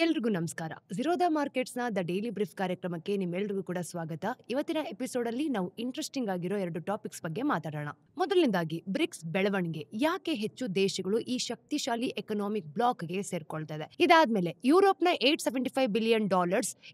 ಎಲ್ರಿಗೂ ನಮಸ್ಕಾರ. ಝೀರೋದಾ ಮಾರ್ಕೆಟ್ಸ್‌ನ the daily brief ಕಾರ್ಯಕ್ರಮಕ್ಕೆ ನಿಮ್ಮೆಲ್ರಿಗೂ ಕೂಡ ಸ್ವಾಗತ. ಇವತ್ತಿನ ಎಪಿಸೋಡಲ್ಲಿ ನಾವು ಇಂಟ್ರೆಸ್ಟಿಂಗ್ ಆಗಿರೋ 2 ಟಾಪಿಕ್ಸ್ ಬಗ್ಗೆ ಮಾತಾಡೋಣ. ಮೊದಲನೇದಾಗಿ ಬ್ರಿಕ್ಸ್ ಬೆಳವಣಿಗೆ. ಯಾಕೆ ಹೆಚ್ಚು ದೇಶಗಳು ಈ ಶಕ್ತಿಶಾಲಿ ಎಕನಾಮಿಕ್ ಬ್ಲಾಕ್‌ಗೆ ಸೇರ್ಕೊಳ್ತಾ ಇದೆ? ಇದಾದ್ಮೇಲೆ ಯುರೋಪ್‌ನ $875 ಬಿಲಿಯನ್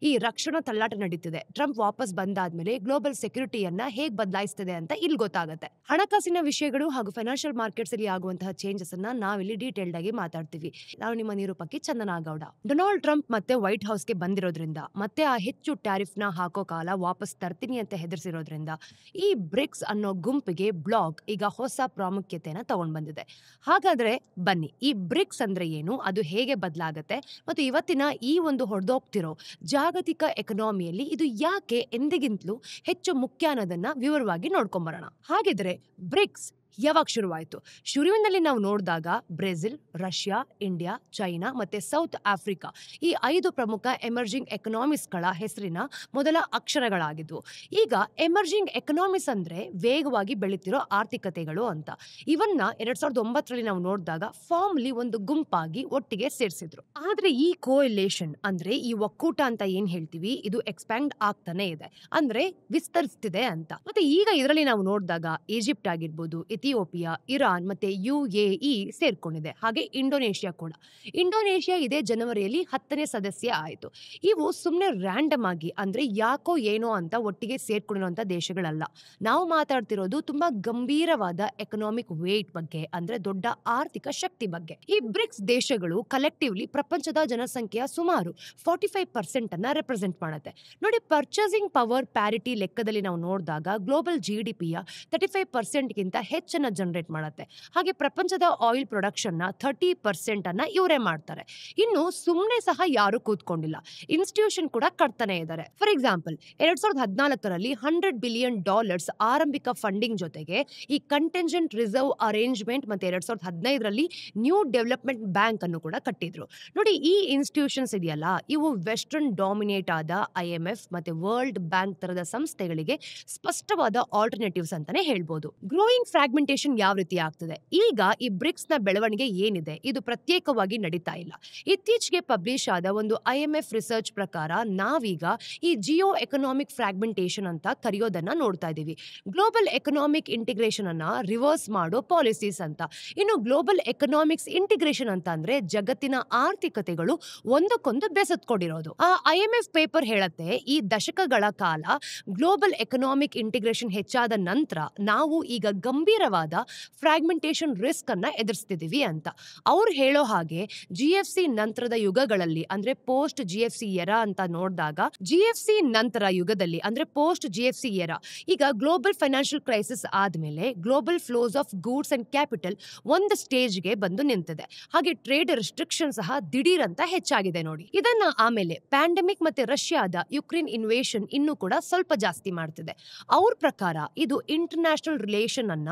ಈ ರಕ್ಷಣಾ ತಳ್ಳಾಟ ನಡೀತಿದೆ. ಟ್ರಂಪ್ ವಾಪಸ್ ಬಂದಾದ್ಮೇಲೆ ಗ್ಲೋಬಲ್ ಸೆಕ್ಯೂರಿಟಿಯನ್ನ ಹೇಗ್ ಬದಲಾಯಿಸ್ತಿದೆ ಅಂತ ಇಲ್ಲಿ ಗೊತ್ತಾಗುತ್ತೆ. ಹಣಕಾಸಿನ ವಿಷಯಗಳು ಹಾಗೂ ಫೈನಾನ್ಷಿಯಲ್ ಮಾರ್ಕೆಟ್ಸ್ ಅಲ್ಲಿ ಆಗುವಂತಹ ಚೇಂಜಸ್ ಅನ್ನ ನಾವಿಲ್ಲಿ ಡೀಟೇಲ್ಡ್ ಆಗಿ ಮಾತಾಡ್ತೀವಿ. ನಾನು ನಿಮ್ಮ ನಿರೂಪಕಿ ಚಂದನಾ ಗೌಡ. ಡೊನಾಲ್ಡ್ ಟ್ರಂಪ್ ಮತ್ತೆ ವೈಟ್ ಹೌಸ್ಗೆ ಬಂದಿರೋದ್ರಿಂದ ಮತ್ತೆ ಆ ಹೆಚ್ಚು ಟ್ಯಾರಿಫ್ ನ ಹಾಕೋ ಕಾಲ ವಾಪಸ್ ತರ್ತೀನಿ ಅಂತ ಹೆದರ್ಸಿರೋದ್ರಿಂದ ಈ ಬ್ರಿಕ್ಸ್ ಅನ್ನೋ ಗುಂಪಿಗೆ ಬ್ಲಾಕ್ ಈಗ ಹೊಸ ಪ್ರಾಮುಖ್ಯತೆನ ತಗೊಂಡ್ ಬಂದಿದೆ. ಹಾಗಾದ್ರೆ ಬನ್ನಿ, ಈ ಬ್ರಿಕ್ಸ್ ಅಂದ್ರೆ ಏನು, ಅದು ಹೇಗೆ ಬದಲಾಗತ್ತೆ ಮತ್ತು ಇವತ್ತಿನ ಈ ಒಂದು ಹೊಡೆದೋಗ್ತಿರೋ ಜಾಗತಿಕ ಎಕನಾಮಿಯಲ್ಲಿ ಇದು ಯಾಕೆ ಎಂದಿಗಿಂತಲೂ ಹೆಚ್ಚು ಮುಖ್ಯ ಅನ್ನೋದನ್ನ ವಿವರವಾಗಿ ನೋಡ್ಕೊಂಬರೋಣ. ಹಾಗಿದ್ರೆ ಬ್ರಿಕ್ಸ್ ಯಾವಾಗ ಶುರುವಾಯಿತು? ಶುರುವಿನಲ್ಲಿ ನಾವು ನೋಡಿದಾಗ ಬ್ರೆಜಿಲ್, ರಷ್ಯಾ, ಇಂಡಿಯಾ, ಚೈನಾ ಮತ್ತೆ ಸೌತ್ ಆಫ್ರಿಕಾ ಈ 5 ಪ್ರಮುಖ ಎಮರ್ಜಿಂಗ್ ಎಕನಾಮಿಸ್ಗಳ ಹೆಸರಿನ ಮೊದಲ ಅಕ್ಷರಗಳಾಗಿದ್ವು. ಈಗ ಎಮರ್ಜಿಂಗ್ ಎಕನಾಮಿಸ್ ಅಂದ್ರೆ ವೇಗವಾಗಿ ಬೆಳೀತಿರೋ ಆರ್ಥಿಕತೆಗಳು ಅಂತ. ಇವನ್ನ 2009ರಲ್ಲಿ ನಾವು ನೋಡಿದಾಗ ಫಾರ್ಮ್ಲಿ ಒಂದು ಗುಂಪಾಗಿ ಒಟ್ಟಿಗೆ ಸೇರಿಸಿದ್ರು. ಆದ್ರೆ ಈ ಕೋಯಲೇಷನ್ ಅಂದ್ರೆ ಈ ಒಕ್ಕೂಟ ಅಂತ ಏನ್ ಹೇಳ್ತೀವಿ, ಇದು ಎಕ್ಸ್ಪ್ಯಾಂಡ್ ಆಗ್ತಾನೆ ಇದೆ, ಅಂದ್ರೆ ವಿಸ್ತರಿಸ್ತಿದೆ ಅಂತ. ಮತ್ತೆ ಈಗ ಇದರಲ್ಲಿ ನಾವು ನೋಡಿದಾಗ ಈಜಿಪ್ಟ್ ಆಗಿರ್ಬೋದು, ಇಥಿಯೋಪಿಯಾ, ಇರಾನ್ ಮತ್ತೆ UAE ಸೇರ್ಕೊಂಡಿದೆ. ಹಾಗೆ ಇಂಡೋನೇಷ್ಯಾ ಕೂಡ. ಇಂಡೋನೇಷ್ಯಾ ಇದೇ ಜನವರಿಯಲ್ಲಿ 10ನೇ ಸದಸ್ಯ ಆಯಿತು. ಇವು ಸುಮ್ಮನೆ ರ್ಯಾಂಡಮ್ ಆಗಿ ಅಂದ್ರೆ ಯಾಕೋ ಏನೋ ಅಂತ ಒಟ್ಟಿಗೆ ಸೇರ್ಕೊಂಡಿರುವಂತ ದೇಶಗಳಲ್ಲ. ನಾವು ಮಾತಾಡ್ತಿರೋದು ತುಂಬಾ ಗಂಭೀರವಾದ ಎಕನಾಮಿಕ್ ವೇಟ್ ಬಗ್ಗೆ, ಅಂದ್ರೆ ದೊಡ್ಡ ಆರ್ಥಿಕ ಶಕ್ತಿ ಬಗ್ಗೆ. ಈ ಬ್ರಿಕ್ಸ್ ದೇಶಗಳು ಕಲೆಕ್ಟಿವ್ಲಿ ಪ್ರಪಂಚದ ಜನಸಂಖ್ಯೆಯ ಸುಮಾರು 45% ಅನ್ನ ರೆಪ್ರೆಸೆಂಟ್ ಮಾಡುತ್ತೆ. ನೋಡಿ, ಪರ್ಚೇಸಿಂಗ್ ಪವರ್ ಪ್ಯಾರಿಟಿ ಲೆಕ್ಕದಲ್ಲಿ ನಾವು ನೋಡಿದಾಗ ಗ್ಲೋಬಲ್ GDPಯ 35%ಗಿಂತ ಹೆಚ್ಚನ್ನ ಜನರೇಟ್ ಮಾಡುತ್ತೆ. ಹಾಗೆ ಪ್ರಪಂಚದ ಆಯಿಲ್ ಪ್ರೊಡಕ್ಷನ್ ನ 30% ಅನ್ನ ಇವರೇ ಮಾಡ್ತಾರೆ. ಇನ್ನು ಸುಮ್ಮನೆ ಸಹ ಯಾರು ಕೂತ್ಕೊಂಡಿಲ್ಲ, ಇನ್ಸ್ಟಿಟ್ಯೂಷನ್ ಕೂಡ ಕಟ್ತಾನೆ ಇದ್ದಾರೆ. ಫಾರ್ ಎಕ್ಸಾಂಪಲ್ 2014ರಲ್ಲಿ $100 ಬಿಲಿಯನ್ ಆರಂಭಿಕ ಫಂಡಿಂಗ್ ಜೊತೆಗೆ ಈ ಕಂಟಿಂಜೆಂಟ್ ರಿಸರ್ವ್ ಅರೇಂಜ್ಮೆಂಟ್ ಮತ್ತೆ 2015ರಲ್ಲಿ ನ್ಯೂ ಡೆವಲಪ್ಮೆಂಟ್ ಬ್ಯಾಂಕ್ ಅನ್ನು ಕೂಡ ಕಟ್ಟಿದ್ರು. ನೋಡಿ, ಈ ಇನ್ಸ್ಟಿಟ್ಯೂಷನ್ಸ್ ಇದೆಯಲ್ಲ, ಇವು ವೆಸ್ಟರ್ನ್ ಡಾಮಿನೇಟ್ ಆದ IMF ಮತ್ತೆ ವರ್ಲ್ಡ್ ಬ್ಯಾಂಕ್ ತರದ ಸಂಸ್ಥೆಗಳಿಗೆ ಸ್ಪಷ್ಟವಾದ ಆಲ್ಟರ್ನೇಟಿವ್ಸ್ ಅಂತಾನೆ ಹೇಳ್ಬೋದು. ಗ್ರೋಯಿಂಗ್ ಫ್ರಾಗ್ಮೆಂಟೇಷನ್ ಯಾವ ರೀತಿ ಆಗ್ತದೆ? ಈಗ ಈ ಬ್ರಿಕ್ಸ್ ನ ಬೆಳವಣಿಗೆ ಏನಿದೆ, ಇದು ಪ್ರತ್ಯೇಕವಾಗಿ ನಡೀತಾ ಇಲ್ಲ. ಇತ್ತೀಚೆಗೆ ಪಬ್ಲಿಷ್ ಆದ ಒಂದು IMF ರಿಸರ್ಚ್ ಪ್ರಕಾರ ನಾವೀಗ ಈ ಜಿಯೋ ಎಕನಾಮಿಕ್ ಫ್ರಾಗ್ಮೆಂಟೇಷನ್ ಅಂತ ಕರೆಯೋದನ್ನ ನೋಡ್ತಾ ಇದೀವಿ. ಗ್ಲೋಬಲ್ ಎಕನಾಮಿಕ್ ಇಂಟಿಗ್ರೇಷನ್ ಅನ್ನ ರಿವರ್ಸ್ ಮಾಡೋ ಪಾಲಿಸೀಸ್ ಅಂತ. ಇನ್ನು ಗ್ಲೋಬಲ್ ಎಕನಾಮಿಕ್ಸ್ ಇಂಟಿಗ್ರೇಷನ್ ಅಂತ ಅಂದ್ರೆ ಜಗತ್ತಿನ ಆರ್ಥಿಕತೆಗಳು ಒಂದಕ್ಕೊಂದು ಬೆಸೆದುಕೊಂಡಿರೋದು. ಆ IMF ಪೇಪರ್ ಹೇಳತ್ತೆ, ಈ ದಶಕಗಳ ಕಾಲ ಗ್ಲೋಬಲ್ ಎಕನಾಮಿಕ್ ಇಂಟಿಗ್ರೇಷನ್ ಹೆಚ್ಚಾದ ನಂತರ ನಾವು ಈಗ ಗಂಭೀರವಾದ ಫ್ರಾಗ್ಮೆಂಟೇಷನ್ ರಿಸ್ಕ್ ಅನ್ನ ಎದುರಿಸ್ತಿದೀವಿ ಅಂತ. ಅವ್ರು ಹೇಳೋ ಹಾಗೆ GFC ನಂತರದ ಯುಗಗಳಲ್ಲಿ ಅಂದ್ರೆ ಪೋಸ್ಟ್ GFC ಎರಾ ಅಂತ ನೋಡಿದಾಗ, GFC ನಂತರ ಯುಗದಲ್ಲಿ ಅಂದ್ರೆ ಪೋಸ್ಟ್ GFC ಎರಾ, ಈಗ ಗ್ಲೋಬಲ್ ಫೈನಾನ್ಷಿಯಲ್ ಕ್ರೈಸಿಸ್ ಆದ್ಮೇಲೆ global flows of goods and capital ಒಂದು ಸ್ಟೇಜ್ಗೆ ಬಂದು ನಿಂತಿದೆ. ಹಾಗೆ ಟ್ರೇಡ್ ರಿಸ್ಟ್ರಿಕ್ಷನ್ ಸಹ ದಿಢೀರ್ ಅಂತ ಹೆಚ್ಚಾಗಿದೆ ನೋಡಿ. ಇದನ್ನ ಆಮೇಲೆ ಪ್ಯಾಂಡಮಿಕ್ ಮತ್ತೆ ರಷ್ಯಾದ ಯುಕ್ರೇನ್ ಇನ್ವೇಷನ್ ಇನ್ನೂ ಕೂಡ ಸ್ವಲ್ಪ ಜಾಸ್ತಿ ಮಾಡ್ತಿದೆ. ಅವ್ರ ಪ್ರಕಾರ ಇದು ಇಂಟರ್ನ್ಯಾಷನಲ್ ರಿಲೇಷನ್ ಅನ್ನ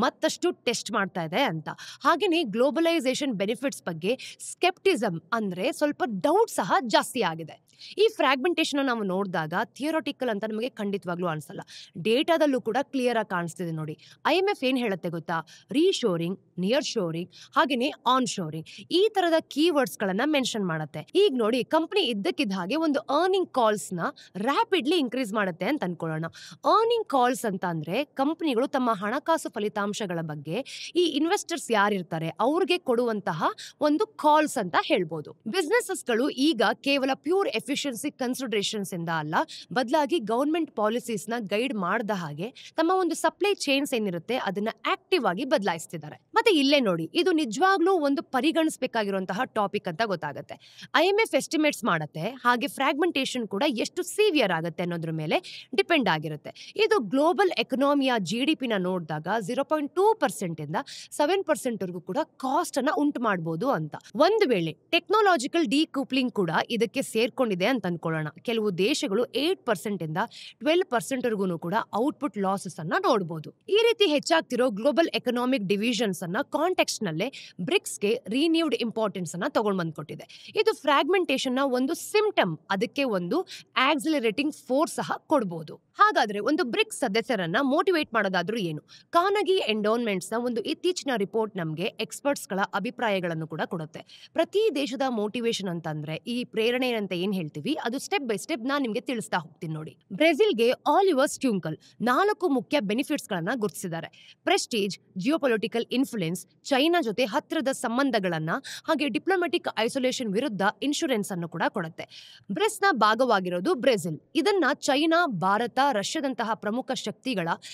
ಮತ್ತಷ್ಟು ಟೆಸ್ಟ್ ಮಾಡ್ತಾ ಇದೆ ಅಂತ. ಹಾಗೇನೆ ಗ್ಲೋಬಲೈಸೇಷನ್ ಬೆನಿಫಿಟ್ಸ್ ಬಗ್ಗೆ ಸ್ಕೆಪ್ಟಿಸಮ್ ಅಂದ್ರೆ ಸ್ವಲ್ಪ ಡೌಟ್ ಸಹ ಜಾಸ್ತಿ ಆಗಿದೆ. ಈ ಫ್ರಾಗ್ಮೆಂಟೇಷನ್ ನಾವು ನೋಡಿದಾಗ ಥಿಯರಿಟಿಕಲ್ ಅಂತ ನಮಗೆ ಖಂಡಿತವಾಗ್ಲೂ ಅನ್ಸಲ್ಲ, ಡೇಟಾದಲ್ಲೂ ಕೂಡ ಕ್ಲಿಯರ್ ಆಗಿ ಕಾಣಿಸ್ತಿದೆ ನೋಡಿ. IMF ಏನ್ ಹೇಳುತ್ತೆ ಗೊತ್ತಾ? ರೀಶೋರಿಂಗ್, ನಿಯರ್ ಶೋರಿಂಗ್, ಹಾಗೇನೆ ಆನ್ ಶೋರಿಂಗ್, ಈ ತರದ ಕೀವರ್ಡ್ಸ್ ಗಳನ್ನ ಮೆನ್ಷನ್ ಮಾಡುತ್ತೆ. ಈಗ ನೋಡಿ, ಕಂಪನಿ ಇದ್ದಕ್ಕಿದ್ದ ಹಾಗೆ ಒಂದು ಅರ್ನಿಂಗ್ ಕಾಲ್ಸ್ ನ ರ್ಯಾಪಿಡ್ಲಿ ಇನ್ಕ್ರೀಸ್ ಮಾಡುತ್ತೆ ಅಂತ ಅನ್ಕೊಳ್ಳೋಣ. ಅರ್ನಿಂಗ್ ಕಾಲ್ಸ್ ಅಂತ ಅಂದ್ರೆ ಕಂಪನಿಗಳು ತಮ್ಮ ಹಣಕಾಸು ಫಲಿತಾಂಶಗಳ ಬಗ್ಗೆ ಈ ಇನ್ವೆಸ್ಟರ್ಸ್ ಯಾರಿರ್ತಾರೆ ಅವ್ರಿಗೆ ಕೊಡುವಂತಹ ಒಂದು ಕಾಲ್ಸ್ ಅಂತ ಹೇಳ್ಬೋದು. ಬಿಸ್ನೆಸಸ್ ಗಳು ಈಗ ಕೇವಲ ಪ್ಯೂರ್ ಎಫಿಷಿಯನ್ಸಿ ಕನ್ಸಿಡರೇಷನ್ಸ್ ಇಂದ ಅಲ್ಲ, ಬದಲಾಗಿ ಗವರ್ಮೆಂಟ್ ಪಾಲಿಸೀಸ್ ನ ಗೈಡ್ ಮಾಡದ ಹಾಗೆ ತಮ್ಮ ಒಂದು ಸಪ್ಲೈ ಚೈನ್ಸ್ ಏನಿರುತ್ತೆ ಅದನ್ನ ಆಕ್ಟಿವ್ ಆಗಿ ಬದಲಾಯಿಸ್ತಿದ್ದಾರೆ. ಮತ್ತೆ ಇಲ್ಲೇ ನೋಡಿ, ಇದು ನಿಜವಾಗ್ಲೂ ಒಂದು ಪರಿಗಣಿಸಬೇಕಾಗಿರುವಂತಹ ಟಾಪಿಕ್ ಅಂತ ಗೊತ್ತಾಗುತ್ತೆ. IMF ಎಸ್ಟಿಮೇಟ್ಸ್ ಮಾಡುತ್ತೆ, ಹಾಗೆ ಫ್ರಾಗ್ಮೆಂಟೇಷನ್ ಕೂಡ ಎಷ್ಟು ಸಿವಿಯರ್ ಆಗುತ್ತೆ ಅನ್ನೋದ್ರ ಮೇಲೆ ಡಿಪೆಂಡ್ ಆಗಿರುತ್ತೆ. ಇದು ಗ್ಲೋಬಲ್ ಎಕನಾಮಿಯ GDP ನ ನೋಡಿದಾಗ 0.2% ಇಂದ 7% ವರೆಗೂ ಕೂಡ ಕಾಸ್ಟ್ ಅನ್ನ ಉಂಟು ಮಾಡಬಹುದು ಅಂತ. ಒಂದು ವೇಳೆ ಟೆಕ್ನಾಲಜಿಕಲ್ ಡಿಕೂಪ್ಲಿಂಗ್ ಕೂಡ ಇದಕ್ಕೆ ಸೇರ್ಕೊಂಡಿದೆ ಅಂತ ಅನ್ಕೊಳ್ಳೋಣ. ಕೆಲವು ದೇಶಗಳು 8% ಇಂದ 12% ವರೆಗೂ ಕೂಡ ಔಟ್ಪುಟ್ ಲಾಸಸ್ ಅನ್ನ ನೋಡಬಹುದು. ಈ ರೀತಿ ಹೆಚ್ಚಾಗ್ತಿರೋ ಗ್ಲೋಬಲ್ ಎಕನಾಮಿಕ್ ಡಿವಿಷನ್ಸ್ ಅನ್ನ ಕಾಂಟೆಕ್ಸ್ಟ್ ನಲ್ಲೇ ಬ್ರಿಕ್ಸ್ಗೆ ರಿನ್ಯೂಡ್ ಇಂಪಾರ್ಟೆನ್ಸ್ ಅನ್ನ ತಗೊಂಡ್ ಬಂದ್ಕೊಟ್ಟಿದೆ. ಇದು ಫ್ರಾಗ್ಮೆಂಟೇಷನ್ ನ ಒಂದು ಸಿಂಪ್ಟಮ್, ಅದಕ್ಕೆ ಒಂದು ಆಕ್ಸಿಲರೇಟಿಂಗ್ ಫೋರ್ಸ್ ಸಹ ಕೊಡಬಹುದು. ಹಾಗಾದ್ರೆ ಒಂದು ಬ್ರಿಕ್ಸ್ ಸದಸ್ಯರನ್ನ ಮೋಟಿವೇಟ್ ಮಾಡೋದಾದ್ರೂ ಏನು? ಕಾರ್ನೆಗಿ ಎಂಡೋನ್ಮೆಂಟ್ಸ್ ನ ಒಂದು ಇತ್ತೀಚಿನ ರಿಪೋರ್ಟ್ ನಮಗೆ ಎಕ್ಸ್ಪರ್ಟ್ಸ್ ಗಳ ಅಭಿಪ್ರಾಯಗಳನ್ನು ಕೂಡ ಕೊಡುತ್ತೆ. ಪ್ರತಿ ದೇಶದ ಮೋಟಿವೇಶನ್ ಅಂತಂದ್ರೆ ಈ ಪ್ರೇರಣೆ ಅಂತ ಏನ್ ಹೇಳ್ತೀವಿ ಅದು ಸ್ಟೆಪ್ ಬೈ ಸ್ಟೆಪ್ ನಾನ್ ನಿಮ್ಗೆ ತಿಳಿಸ್ತಾ ಹೋಗ್ತೀನಿ ನೋಡಿ. ಬ್ರೆಜಿಲ್ಗೆ ಆಲಿವರ್ ಸ್ಟ್ಯೂಂಕಲ್ 4 ಮುಖ್ಯ ಬೆನಿಫಿಟ್ಸ್ ಗಳನ್ನ ಗುರುತಿಸಿದ್ದಾರೆ. ಪ್ರೆಸ್ಟೀಜ್, ಜಿಯೋಪೊಲಿಟಿಕಲ್ ಇನ್ಫ್ಲುಯೆನ್ಸ್, ಚೈನಾ ಜೊತೆ ಹತ್ತಿರದ ಸಂಬಂಧಗಳನ್ನ, ಹಾಗೆ ಡಿಪ್ಲೊಮ್ಯಾಟಿಕ್ ಐಸೋಲೇಷನ್ ವಿರುದ್ಧ ಇನ್ಶೂರೆನ್ಸ್ ಅನ್ನು ಕೂಡ ಕೊಡುತ್ತೆ. ಬ್ರಿಕ್ಸ್ ನ ಭಾಗವಾಗಿರೋದು ಬ್ರೆಜಿಲ್. ಇದನ್ನ ಚೈನಾ, ಭಾರತ, ರಷ್ಯಾದಂತಹ ಪ್ರಮುಖ ಶಕ್ತಿಗಳ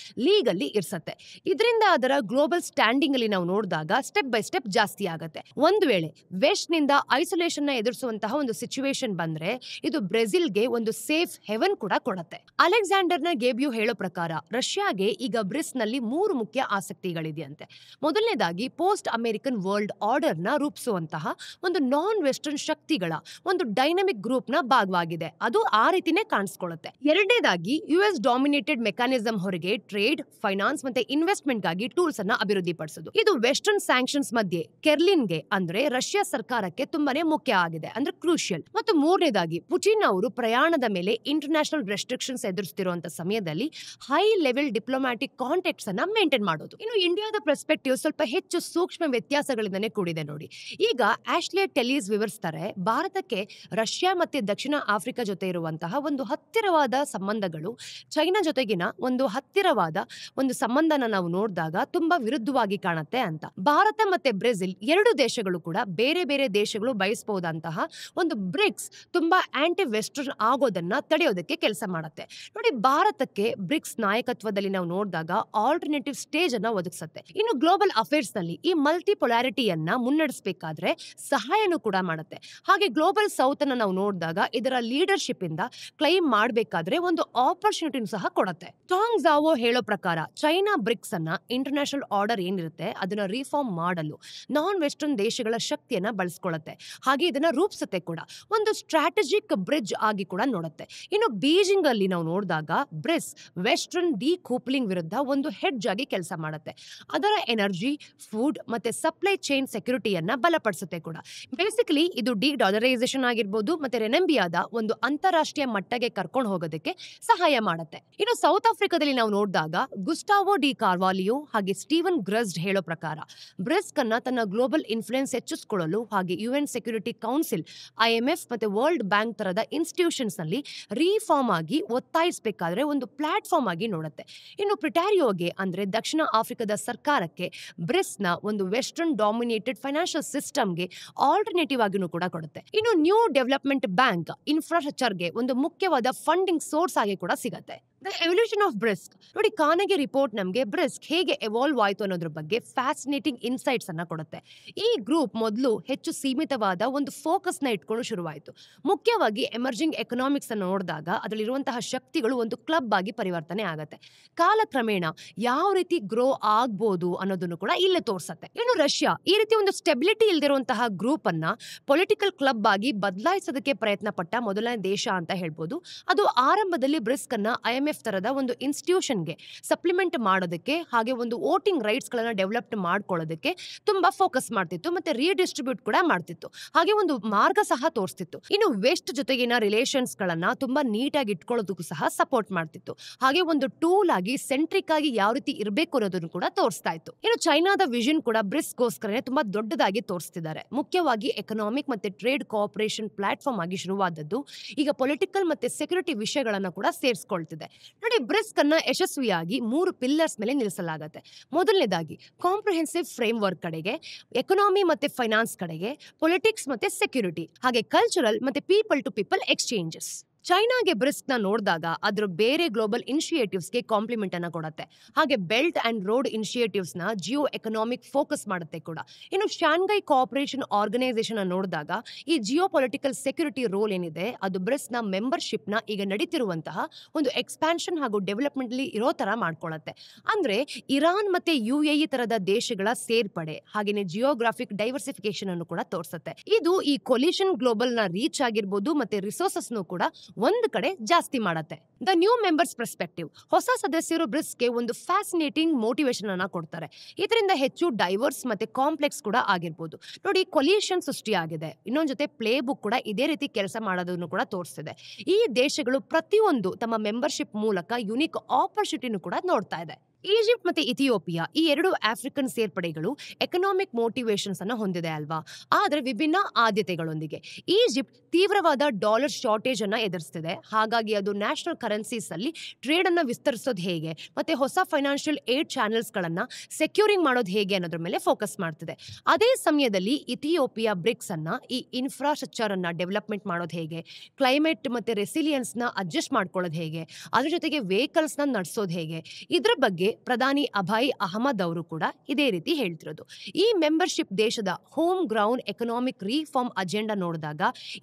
ಲೀಗಲ್ಲಿ ಇರ್ಸತ್ತೆ. ಇದರಿಂದ ಅದರ ಗ್ಲೋಬಲ್ ಸ್ಟ್ಯಾಂಡಿಂಗ್ ಅಲ್ಲಿ ನಾವು ನೋಡಿದಾಗ ಸ್ಟೆಪ್ ಬೈ ಸ್ಟೆಪ್ ಜಾಸ್ತಿ ಆಗತ್ತೆ. ಒಂದು ವೇಳೆ ವೆಸ್ಟ್ ನಿಂದ ಐಸೋಲೇಷನ್ ನ ಎದುರಿಸುವಂತಹ ಒಂದು ಸಿಚುವೇಶನ್ ಬಂದ್ರೆ ಇದು ಬ್ರೆಜಿಲ್ಗೆ ಒಂದು ಸೇಫ್ ಹೆವನ್ ಕೂಡ ಕೊಡುತ್ತೆ. ಅಲೆಕ್ಸಾಂಡರ್ ನ ಗೇಬ್ಯೂ ಹೇಳೋ ಪ್ರಕಾರ ರಷ್ಯಾಗೆ ಈಗ ಬ್ರಿಕ್ಸ್ ನಲ್ಲಿ 3 ಮುಖ್ಯ ಆಸಕ್ತಿಗಳಿದೆಯಂತೆ. ಮೊದಲನೇದಾಗಿ ಪೋಸ್ಟ್ ಅಮೆರಿಕನ್ ವರ್ಲ್ಡ್ ಆರ್ಡರ್ ನ ರೂಪಿಸುವಂತಹ ಒಂದು ನಾನ್ ವೆಸ್ಟರ್ನ್ ಶಕ್ತಿಗಳ ಒಂದು ಡೈನಮಿಕ್ ಗ್ರೂಪ್ ನ ಭಾಗವಾಗಿದೆ. ಅದು ಆ ರೀತಿನೇ ಕಾಣಿಸ್ಕೊಳ್ಳುತ್ತೆ. ಎರಡನೇದಾಗಿ ಯುಎಸ್ ಡಾಮಿನೇಟೆಡ್ ಮೆಕ್ಯಾನಿಸಂ ಹೊರಗೆ ಟ್ರೇಡ್, ಫೈನಾನ್ಸ್ ಮತ್ತೆ ಇನ್ವೆಸ್ಟ್ಮೆಂಟ್ ಗಾಗಿ ಟೂಲ್ಸ್ ಅನ್ನ ಅಭಿವೃದ್ಧಿಪಡಿಸೋದು. ಇದು ವೆಸ್ಟರ್ನ್ ಸ್ಯಾಂಕ್ಷನ್ಸ್ ಮಧ್ಯೆ ಕೆರ್ಲಿನ್ಗೆ ಅಂದ್ರೆ ರಷ್ಯಾ ಸರ್ಕಾರಕ್ಕೆ ತುಂಬಾನೇ ಮುಖ್ಯ ಆಗಿದೆ, ಅಂದ್ರೆ ಕ್ರೂಷಿಯಲ್. ಮತ್ತು ಮೂರನೇದಾಗಿ ಪುಟಿನ್ ಅವರು ಪ್ರಯಾಣದ ಮೇಲೆ ಇಂಟರ್ನ್ಯಾಷನಲ್ ರೆಸ್ಟ್ರಿಕ್ಷನ್ಸ್ ಎದುರಿಸ್ತಿರುವಂತ ಸಮಯದಲ್ಲಿ ಹೈ ಲೆವೆಲ್ ಡಿಪ್ಲೊಮ್ಯಾಟಿಕ್ ಕಾಂಟ್ಯಾಕ್ಟ್ಸ್ ಅನ್ನ ಮೇಂಟೈನ್ ಮಾಡೋದು. ಇನ್ನು ಇಂಡಿಯಾದ ಪರ್ಸ್ಪೆಕ್ಟಿವ್ ಸ್ವಲ್ಪ ಹೆಚ್ಚು ಸೂಕ್ಷ್ಮ ವ್ಯತ್ಯಾಸಗಳಿಂದನೇ ಕೂಡಿದೆ ನೋಡಿ. ಈಗ ಆಶ್ಲೆ ಟೆಲೀಸ್ ವಿವರಿಸ್ತಾರೆ, ಭಾರತಕ್ಕೆ ರಷ್ಯಾ ಮತ್ತೆ ದಕ್ಷಿಣ ಆಫ್ರಿಕಾ ಜೊತೆ ಇರುವಂತಹ ಒಂದು ಹತ್ತಿರವಾದ ಸಂಬಂಧಗಳು ಚೈನಾ ಜೊತೆಗಿನ ಒಂದು ಹತ್ತಿರವಾದ ಒಂದು ಸಂಬಂಧನ ನಾವು ನೋಡಿದಾಗ ತುಂಬಾ ವಿರುದ್ಧವಾಗಿ ಕಾಣುತ್ತೆ ಅಂತ. ಭಾರತ ಮತ್ತೆ ಬ್ರೆಜಿಲ್ ಎರಡು ದೇಶಗಳು ಕೂಡ ಬೇರೆ ಬೇರೆ ದೇಶಗಳು ಬಯಸಬಹುದಂತಹ ಒಂದು ಬ್ರಿಕ್ಸ್ ತುಂಬಾ ಆಂಟಿ ವೆಸ್ಟರ್ನ್ ಆಗೋದನ್ನ ತಡೆಯೋದಕ್ಕೆ ಕೆಲಸ ಮಾಡುತ್ತೆ ನೋಡಿ. ಭಾರತಕ್ಕೆ ಬ್ರಿಕ್ಸ್ ನಾಯಕತ್ವದಲ್ಲಿ ನಾವು ನೋಡಿದಾಗ ಆಲ್ಟರ್ನೇಟಿವ್ ಸ್ಟೇಜ್ ಅನ್ನ ಒದಗಿಸುತ್ತೆ. ಇನ್ನು ಗ್ಲೋಬಲ್ ಅಫೇರ್ಸ್ ನಲ್ಲಿ ಈ ಮಲ್ಟಿಪೊಲಾರಿಟಿಯನ್ನ ಮುನ್ನಡೆಸಬೇಕಾದ್ರೆ ಸಹಾಯನೂ ಕೂಡ ಮಾಡುತ್ತೆ. ಹಾಗೆ ಗ್ಲೋಬಲ್ ಸೌತ್ ಅನ್ನ ನಾವು ನೋಡಿದಾಗ ಇದರ ಲೀಡರ್ಶಿಪ್ ಇಂದ ಕ್ಲೈಮ್ ಮಾಡಬೇಕಾದ್ರೆ ಒಂದು ಆಪರ್ಚುನಿಟಿ ಸಹ ಕೊಡುತ್ತೆ. ಟಾಂಗ್ ಝಾವೋ ಹೇಳೋ ಪ್ರಕಾರ ಚೈನಾ ಬ್ರಿಕ್ಸ್ ಅನ್ನ ಇಂಟರ್ನ್ಯಾಷನಲ್ ಆರ್ಡರ್ ಏನಿರುತ್ತೆ ಅದನ್ನ ರಿಫಾರ್ಮ್ ಮಾಡಲು ನಾನ್ ವೆಸ್ಟರ್ನ್ ದೇಶಗಳ ಶಕ್ತಿಯನ್ನ ಬಳಸ್ಕೊಳ್ಳುತ್ತೆ. ಹಾಗೆ ಇದನ್ನ ರೂಪಿಸುತ್ತೆ ಕೂಡ, ಒಂದು ಸ್ಟ್ರಾಟಜಿಕ್ ಬ್ರಿಡ್ಜ್ ಆಗಿ ಕೂಡ ನೋಡುತ್ತೆ. ಇನ್ನು ಬೀಜಿಂಗ್ ಅಲ್ಲಿ ನಾವು ನೋಡಿದಾಗ ಬ್ರಿಕ್ಸ್ ವೆಸ್ಟರ್ನ್ ಡಿಕೂಪ್ಲಿಂಗ್ ವಿರುದ್ಧ ಒಂದು ಹೆಡ್ಜ್ ಆಗಿ ಕೆಲಸ ಮಾಡುತ್ತೆ. ಅದರ ಎನರ್ಜಿ, ಫುಡ್ ಮತ್ತೆ ಸಪ್ಲೈ ಚೈನ್ ಸೆಕ್ಯೂರಿಟಿಯನ್ನ ಬಲಪಡಿಸುತ್ತೆ ಕೂಡ. ಬೇಸಿಕಲಿ ಇದು ಡಿ-ಡಾಲರೈಸೇಷನ್ ಆಗಿರ್ಬೋದು ಮತ್ತೆ ರೆನೆಂಬಿಯಾದ ಒಂದು ಅಂತಾರಾಷ್ಟ್ರೀಯ ಮಟ್ಟಕ್ಕೆ ಕರ್ಕೊಂಡು ಹೋಗೋದಕ್ಕೆ ಸಹಾಯ ಮಾಡುತ್ತೆ. ಇನ್ನು ಸೌತ್ ಆಫ್ರಿಕಾದಲ್ಲಿ ನಾವು ನೋಡಿದಾಗ ಗುಸ್ಟಾವೋ ಡಿ ಕಾರ್ವಾಲಿಯೋ ಹಾಗೆ ಸ್ಟೀವನ್ ಗ್ರಸ್ಡ್ ಹೇಳೋ ಪ್ರಕಾರ ಬ್ರಿಕ್ಸ್ ಅನ್ನ ತನ್ನ ಗ್ಲೋಬಲ್ ಇನ್ಫ್ಲುಯೆನ್ಸ್ ಹೆಚ್ಚಿಸಿಕೊಳ್ಳಲು ಹಾಗೆ ಯುಎನ್ ಸೆಕ್ಯೂರಿಟಿ ಕೌನ್ಸಿಲ್, IMF ಮತ್ತೆ ವರ್ಲ್ಡ್ ಬ್ಯಾಂಕ್ ತರದ ಇನ್ಸ್ಟಿಟ್ಯೂಷನ್ಸ್ ನಲ್ಲಿ ರಿಫಾರ್ಮ್ ಆಗಿ ಒತ್ತಾಯಿಸಬೇಕಾದ್ರೆ ಒಂದು ಪ್ಲಾಟ್ಫಾರ್ಮ್ ಆಗಿ ನೋಡುತ್ತೆ. ಇನ್ನು ಪ್ರಿಟಾರಿಯೋಗೆ ಅಂದ್ರೆ ದಕ್ಷಿಣ ಆಫ್ರಿಕಾದ ಸರ್ಕಾರಕ್ಕೆ ಬ್ರಿಕ್ಸ್ ನ ಒಂದು ವೆಸ್ಟರ್ನ್ ಡಾಮಿನೇಟೆಡ್ ಫೈನಾನ್ಷಿಯಲ್ ಸಿಸ್ಟಮ್ಗೆ ಆಲ್ಟರ್ನೇಟಿವ್ ಆಗಿನೂ ಕೂಡ ಕೊಡುತ್ತೆ. ಇನ್ನು ನ್ಯೂ ಡೆವಲಪ್ಮೆಂಟ್ ಬ್ಯಾಂಕ್ ಇನ್ಫ್ರಾಸ್ಟ್ರಕ್ಚರ್ಗೆ ಒಂದು ಮುಖ್ಯವಾದ ಫಂಡಿಂಗ್ ಸೋರ್ಸ್ ಆಗಿ ಕೂಡ ಸಿಗುತ್ತೆ. ದ ಎವಲ್ಯೂಷನ್ ಆಫ್ ಬ್ರಿಕ್ಸ್ ನೋಡಿ, ಕಾರ್ನೆಗಿ ರಿಪೋರ್ಟ್ ನಮಗೆ ಬ್ರಿಕ್ಸ್ ಹೇಗೆ ಎವಾಲ್ವ್ ಆಯ್ತು ಅನ್ನೋದ್ರ ಬಗ್ಗೆ ಫ್ಯಾಸಿನೇಟಿಂಗ್ ಇನ್ಸೈಟ್ಸ್ ಅನ್ನ ಕೊಡುತ್ತೆ. ಈ ಗ್ರೂಪ್ ಮೊದಲು ಹೆಚ್ಚು ಸೀಮಿತವಾದ ಒಂದು ಫೋಕಸ್ ನ ಇಟ್ಕೊಂಡು ಶುರುವಾಯಿತು. ಮುಖ್ಯವಾಗಿ ಎಮರ್ಜಿಂಗ್ ಎಕನಾಮಿಕ್ಸ್ ಅನ್ನು ನೋಡಿದಾಗ ಅದರಲ್ಲಿರುವಂತಹ ಶಕ್ತಿಗಳು ಒಂದು ಕ್ಲಬ್ ಆಗಿ ಪರಿವರ್ತನೆ ಆಗುತ್ತೆ. ಕಾಲಕ್ರಮೇಣ ಯಾವ ರೀತಿ ಗ್ರೋ ಆಗ್ಬೋದು ಅನ್ನೋದನ್ನು ಕೂಡ ಇಲ್ಲೇ ತೋರಿಸುತ್ತೆ. ಇನ್ನು ರಷ್ಯಾ ಈ ರೀತಿ ಒಂದು ಸ್ಟೆಬಿಲಿಟಿ ಇಲ್ದಿರುವಂತಹ ಗ್ರೂಪ್ ಅನ್ನ ಪೊಲಿಟಿಕಲ್ ಕ್ಲಬ್ ಆಗಿ ಬದಲಾಯಿಸೋದಕ್ಕೆ ಪ್ರಯತ್ನ ಪಟ್ಟ ಮೊದಲನೇ ದೇಶ ಅಂತ ಹೇಳ್ಬೋದು. ಅದು ಆರಂಭದಲ್ಲಿ ಬ್ರಿಕ್ಸ್ ಅನ್ನ IMF ತರದ ಒಂದು ಇನ್ಸ್ಟಿಟ್ಯೂಷನ್ಗೆ ಸಪ್ಲಿಮೆಂಟ್ ಮಾಡೋದಕ್ಕೆ ಹಾಗೆ ಒಂದು ವೋಟಿಂಗ್ ರೈಟ್ಸ್ ಗಳನ್ನ ಡೆವಲಪ್ ಮಾಡ್ಕೊಳ್ಳೋದಕ್ಕೆ ತುಂಬಾ ಫೋಕಸ್ ಮಾಡ್ತಿತ್ತು ಮತ್ತೆ ರೀಡಿಸ್ಟ್ರಿಬ್ಯೂಟ್ ಕೂಡ ಮಾಡ್ತಿತ್ತು. ಹಾಗೆ ಒಂದು ಮಾರ್ಗ ಸಹ ತೋರಿಸ್ತಿತ್ತು. ಇನ್ನು ವೆಸ್ಟ್ ಜೊತೆಗಿನ ರಿಲೇಷನ್ಸ್ ಗಳನ್ನ ತುಂಬಾ ನೀಟಾಗಿ ಇಟ್ಕೊಳ್ಳೋದಕ್ಕೂ ಸಹ ಸಪೋರ್ಟ್ ಮಾಡ್ತಿತ್ತು. ಹಾಗೆ ಒಂದು ಟೂಲ್ ಆಗಿ ಸೆಂಟ್ರಿಕ್ ಆಗಿ ಯಾವ ರೀತಿ ಇರಬೇಕು ಅನ್ನೋದನ್ನು ಕೂಡ ತೋರಿಸ್ತಾ ಇತ್ತು. ಇನ್ನು ಚೈನಾದ ವಿಷನ್ ಕೂಡ ಬ್ರಿಕ್ಸ್ಗೋಸ್ಕರನೇ ತುಂಬಾ ದೊಡ್ಡದಾಗಿ ತೋರಿಸ್ತಿದ್ದಾರೆ. ಮುಖ್ಯವಾಗಿ ಎಕನಾಮಿಕ್ ಮತ್ತೆ ಟ್ರೇಡ್ ಕೋಆಪರೇಷನ್ ಪ್ಲಾಟ್ಫಾರ್ಮ್ ಆಗಿ ಶುರುವಾದದ್ದು ಈಗ ಪೊಲಿಟಿಕಲ್ ಮತ್ತೆ ಸೆಕ್ಯೂರಿಟಿ ವಿಷಯಗಳನ್ನ ಕೂಡ ಸೇರಿಸ್ಕೊಳ್ತಿದೆ ನೋಡಿ. ಬ್ರಿಕ್ಸ್ ಅನ್ನ ಯಶಸ್ವಿಯಾಗಿ 3 ಪಿಲ್ಲರ್ಸ್ ಮೇಲೆ ನಿಲ್ಲಿಸಲಾಗುತ್ತೆ. ಮೊದಲನೇದಾಗಿ ಕಾಂಪ್ರಿಹೆನ್ಸಿವ್ ಫ್ರೇಮ್ ವರ್ಕ್ ಕಡೆಗೆ, ಎಕನಾಮಿ ಮತ್ತೆ ಫೈನಾನ್ಸ್ ಕಡೆಗೆ, ಪೊಲಿಟಿಕ್ಸ್ ಮತ್ತೆ ಸೆಕ್ಯೂರಿಟಿ, ಹಾಗೆ ಕಲ್ಚರಲ್ ಮತ್ತೆ ಪೀಪಲ್ ಟು ಪೀಪಲ್ ಎಕ್ಸ್ಚೇಂಜಸ್. ಚೈನಾಗೆ ಬ್ರಿಕ್ಸ್ ನ ನೋಡಿದಾಗ ಅದ್ರ ಬೇರೆ ಗ್ಲೋಬಲ್ ಇನಿಷಿಯೇಟಿವ್ಸ್ ಗೆ ಕಾಂಪ್ಲಿಮೆಂಟ್ ಅನ್ನ ಕೊಡುತ್ತೆ. ಹಾಗೆ ಬೆಲ್ಟ್ ಅಂಡ್ ರೋಡ್ ಇನಿಷಿಯೇಟಿವ್ಸ್ ನ ಜಿಯೋ ಎಕನಾಮಿಕ್ ಫೋಕಸ್ ಮಾಡುತ್ತೆ ಕೂಡ. ಇನ್ನು ಶಾಂಘೈ ಕೋಆಪರೇಷನ್ ಆರ್ಗನೈಸೇಷನ್ ನೋಡಿದಾಗ ಈ ಜಿಯೋ ಪೊಲಿಟಿಕಲ್ ಸೆಕ್ಯೂರಿಟಿ ರೋಲ್ ಏನಿದೆ ಅದು ಬ್ರಿಕ್ಸ್ ನ ಮೆಂಬರ್ಶಿಪ್ ನ ಈಗ ನಡೀತಿರುವಂತಹ ಒಂದು ಎಕ್ಸ್ಪಾನ್ಷನ್ ಹಾಗೂ ಡೆವಲಪ್ಮೆಂಟ್ ಅಲ್ಲಿ ಇರೋ ತರ ಮಾಡ್ಕೊಳ್ಳುತ್ತೆ. ಅಂದ್ರೆ ಇರಾನ್ ಮತ್ತೆ UAE ತರದ ದೇಶಗಳ ಸೇರ್ಪಡೆ ಹಾಗೇನೆ ಜಿಯೋಗ್ರಾಫಿಕ್ ಡೈವರ್ಸಿಫಿಕೇಶನ್ ಅನ್ನು ಕೂಡ ತೋರಿಸುತ್ತೆ. ಇದು ಈ ಕೊಲಿಷನ್ ಗ್ಲೋಬಲ್ ನ ರೀಚ್ ಆಗಿರ್ಬೋದು ಮತ್ತೆ ರಿಸೋರ್ಸಸ್ ಕೂಡ ಒಂದು ಕಡೆ ಜಾಸ್ತಿ ಮಾಡತ್ತೆ. ದ ನ್ಯೂ ಮೆಂಬರ್ಸ್ ಪರ್ಸ್ಪೆಕ್ಟಿವ್, ಹೊಸ ಸದಸ್ಯರು ಬ್ರಿಕ್ಸ್ಗೆ ಒಂದು ಫ್ಯಾಸಿನೇಟಿಂಗ್ ಮೋಟಿವೇಶನ್ ಅನ್ನ ಕೊಡ್ತಾರೆ. ಇದರಿಂದ ಹೆಚ್ಚು ಡೈವರ್ಸ್ ಮತ್ತೆ ಕಾಂಪ್ಲೆಕ್ಸ್ ಕೂಡ ಆಗಿರ್ಬೋದು. ನೋಡಿ, ಕೊಲಿಷನ್ ಸೃಷ್ಟಿಯಾಗಿದೆ. ಇನ್ನೊಂದ್ ಜೊತೆ ಪ್ಲೇ ಬುಕ್ ಕೂಡ ಇದೇ ರೀತಿ ಕೆಲಸ ಮಾಡೋದನ್ನು ಕೂಡ ತೋರಿಸ್ತಿದೆ. ಈ ದೇಶಗಳು ಪ್ರತಿಯೊಂದು ತಮ್ಮ ಮೆಂಬರ್ಶಿಪ್ ಮೂಲಕ ಯುನಿಕ್ ಆಪರ್ಚುನಿಟಿನೂ ಕೂಡ ನೋಡ್ತಾ ಇದೆ. ಈಜಿಪ್ಟ್ ಮತ್ತೆ ಇಥಿಯೋಪಿಯಾ ಈ ಎರಡು ಆಫ್ರಿಕನ್ ಸೇರ್ಪಡೆಗಳು ಎಕನಾಮಿಕ್ ಮೋಟಿವೇಶನ್ಸ್ ಅನ್ನ ಹೊಂದಿದೆ ಅಲ್ವಾ, ಆದ್ರೆ ವಿಭಿನ್ನ ಆದ್ಯತೆಗಳೊಂದಿಗೆ. ಈಜಿಪ್ಟ್ ತೀವ್ರವಾದ ಡಾಲರ್ ಶಾರ್ಟೇಜ್ ಅನ್ನ ಎದುರಿಸ್ತಿದೆ. ಹಾಗಾಗಿ ಅದು ನ್ಯಾಷನಲ್ ಕರೆನ್ಸೀಸ್ ಅಲ್ಲಿ ಟ್ರೇಡ್ ಅನ್ನ ವಿಸ್ತರಿಸೋದು ಹೇಗೆ ಮತ್ತೆ ಹೊಸ ಫೈನಾನ್ಷಿಯಲ್ ಏಡ್ ಚಾನೆಲ್ಸ್ ಗಳನ್ನ ಸೆಕ್ಯೂರಿಂಗ್ ಮಾಡೋದು ಹೇಗೆ ಅನ್ನೋದ್ರ ಮೇಲೆ ಫೋಕಸ್ ಮಾಡ್ತಿದೆ. ಅದೇ ಸಮಯದಲ್ಲಿ ಇಥಿಯೋಪಿಯಾ ಬ್ರಿಕ್ಸ್ ಅನ್ನ ಈ ಇನ್ಫ್ರಾಸ್ಟ್ರಕ್ಚರ್ ಅನ್ನ ಡೆವಲಪ್ಮೆಂಟ್ ಮಾಡೋದು ಹೇಗೆ, ಕ್ಲೈಮೇಟ್ ಮತ್ತೆ ರೆಸಿಲಿಯನ್ಸ್ ನ ಅಡ್ಜಸ್ಟ್ ಮಾಡ್ಕೊಳ್ಳೋದು ಹೇಗೆ, ಅದ್ರ ಜೊತೆಗೆ ವೆಹಿಕಲ್ಸ್ ನ ನಡೆಸೋದು ಹೇಗೆ, ಇದ್ರ ಬಗ್ಗೆ ಪ್ರಧಾನಿ ಅಭಯ್ ಅಹಮದ್ ಅವರು ಕೂಡ ಇದೇ ರೀತಿ ಹೇಳ್ತಿರೋದು. ಈ ಮೆಂಬರ್ಶಿಪ್ ದೇಶದ home ground economic reform agenda ನೋಡಿದಾಗ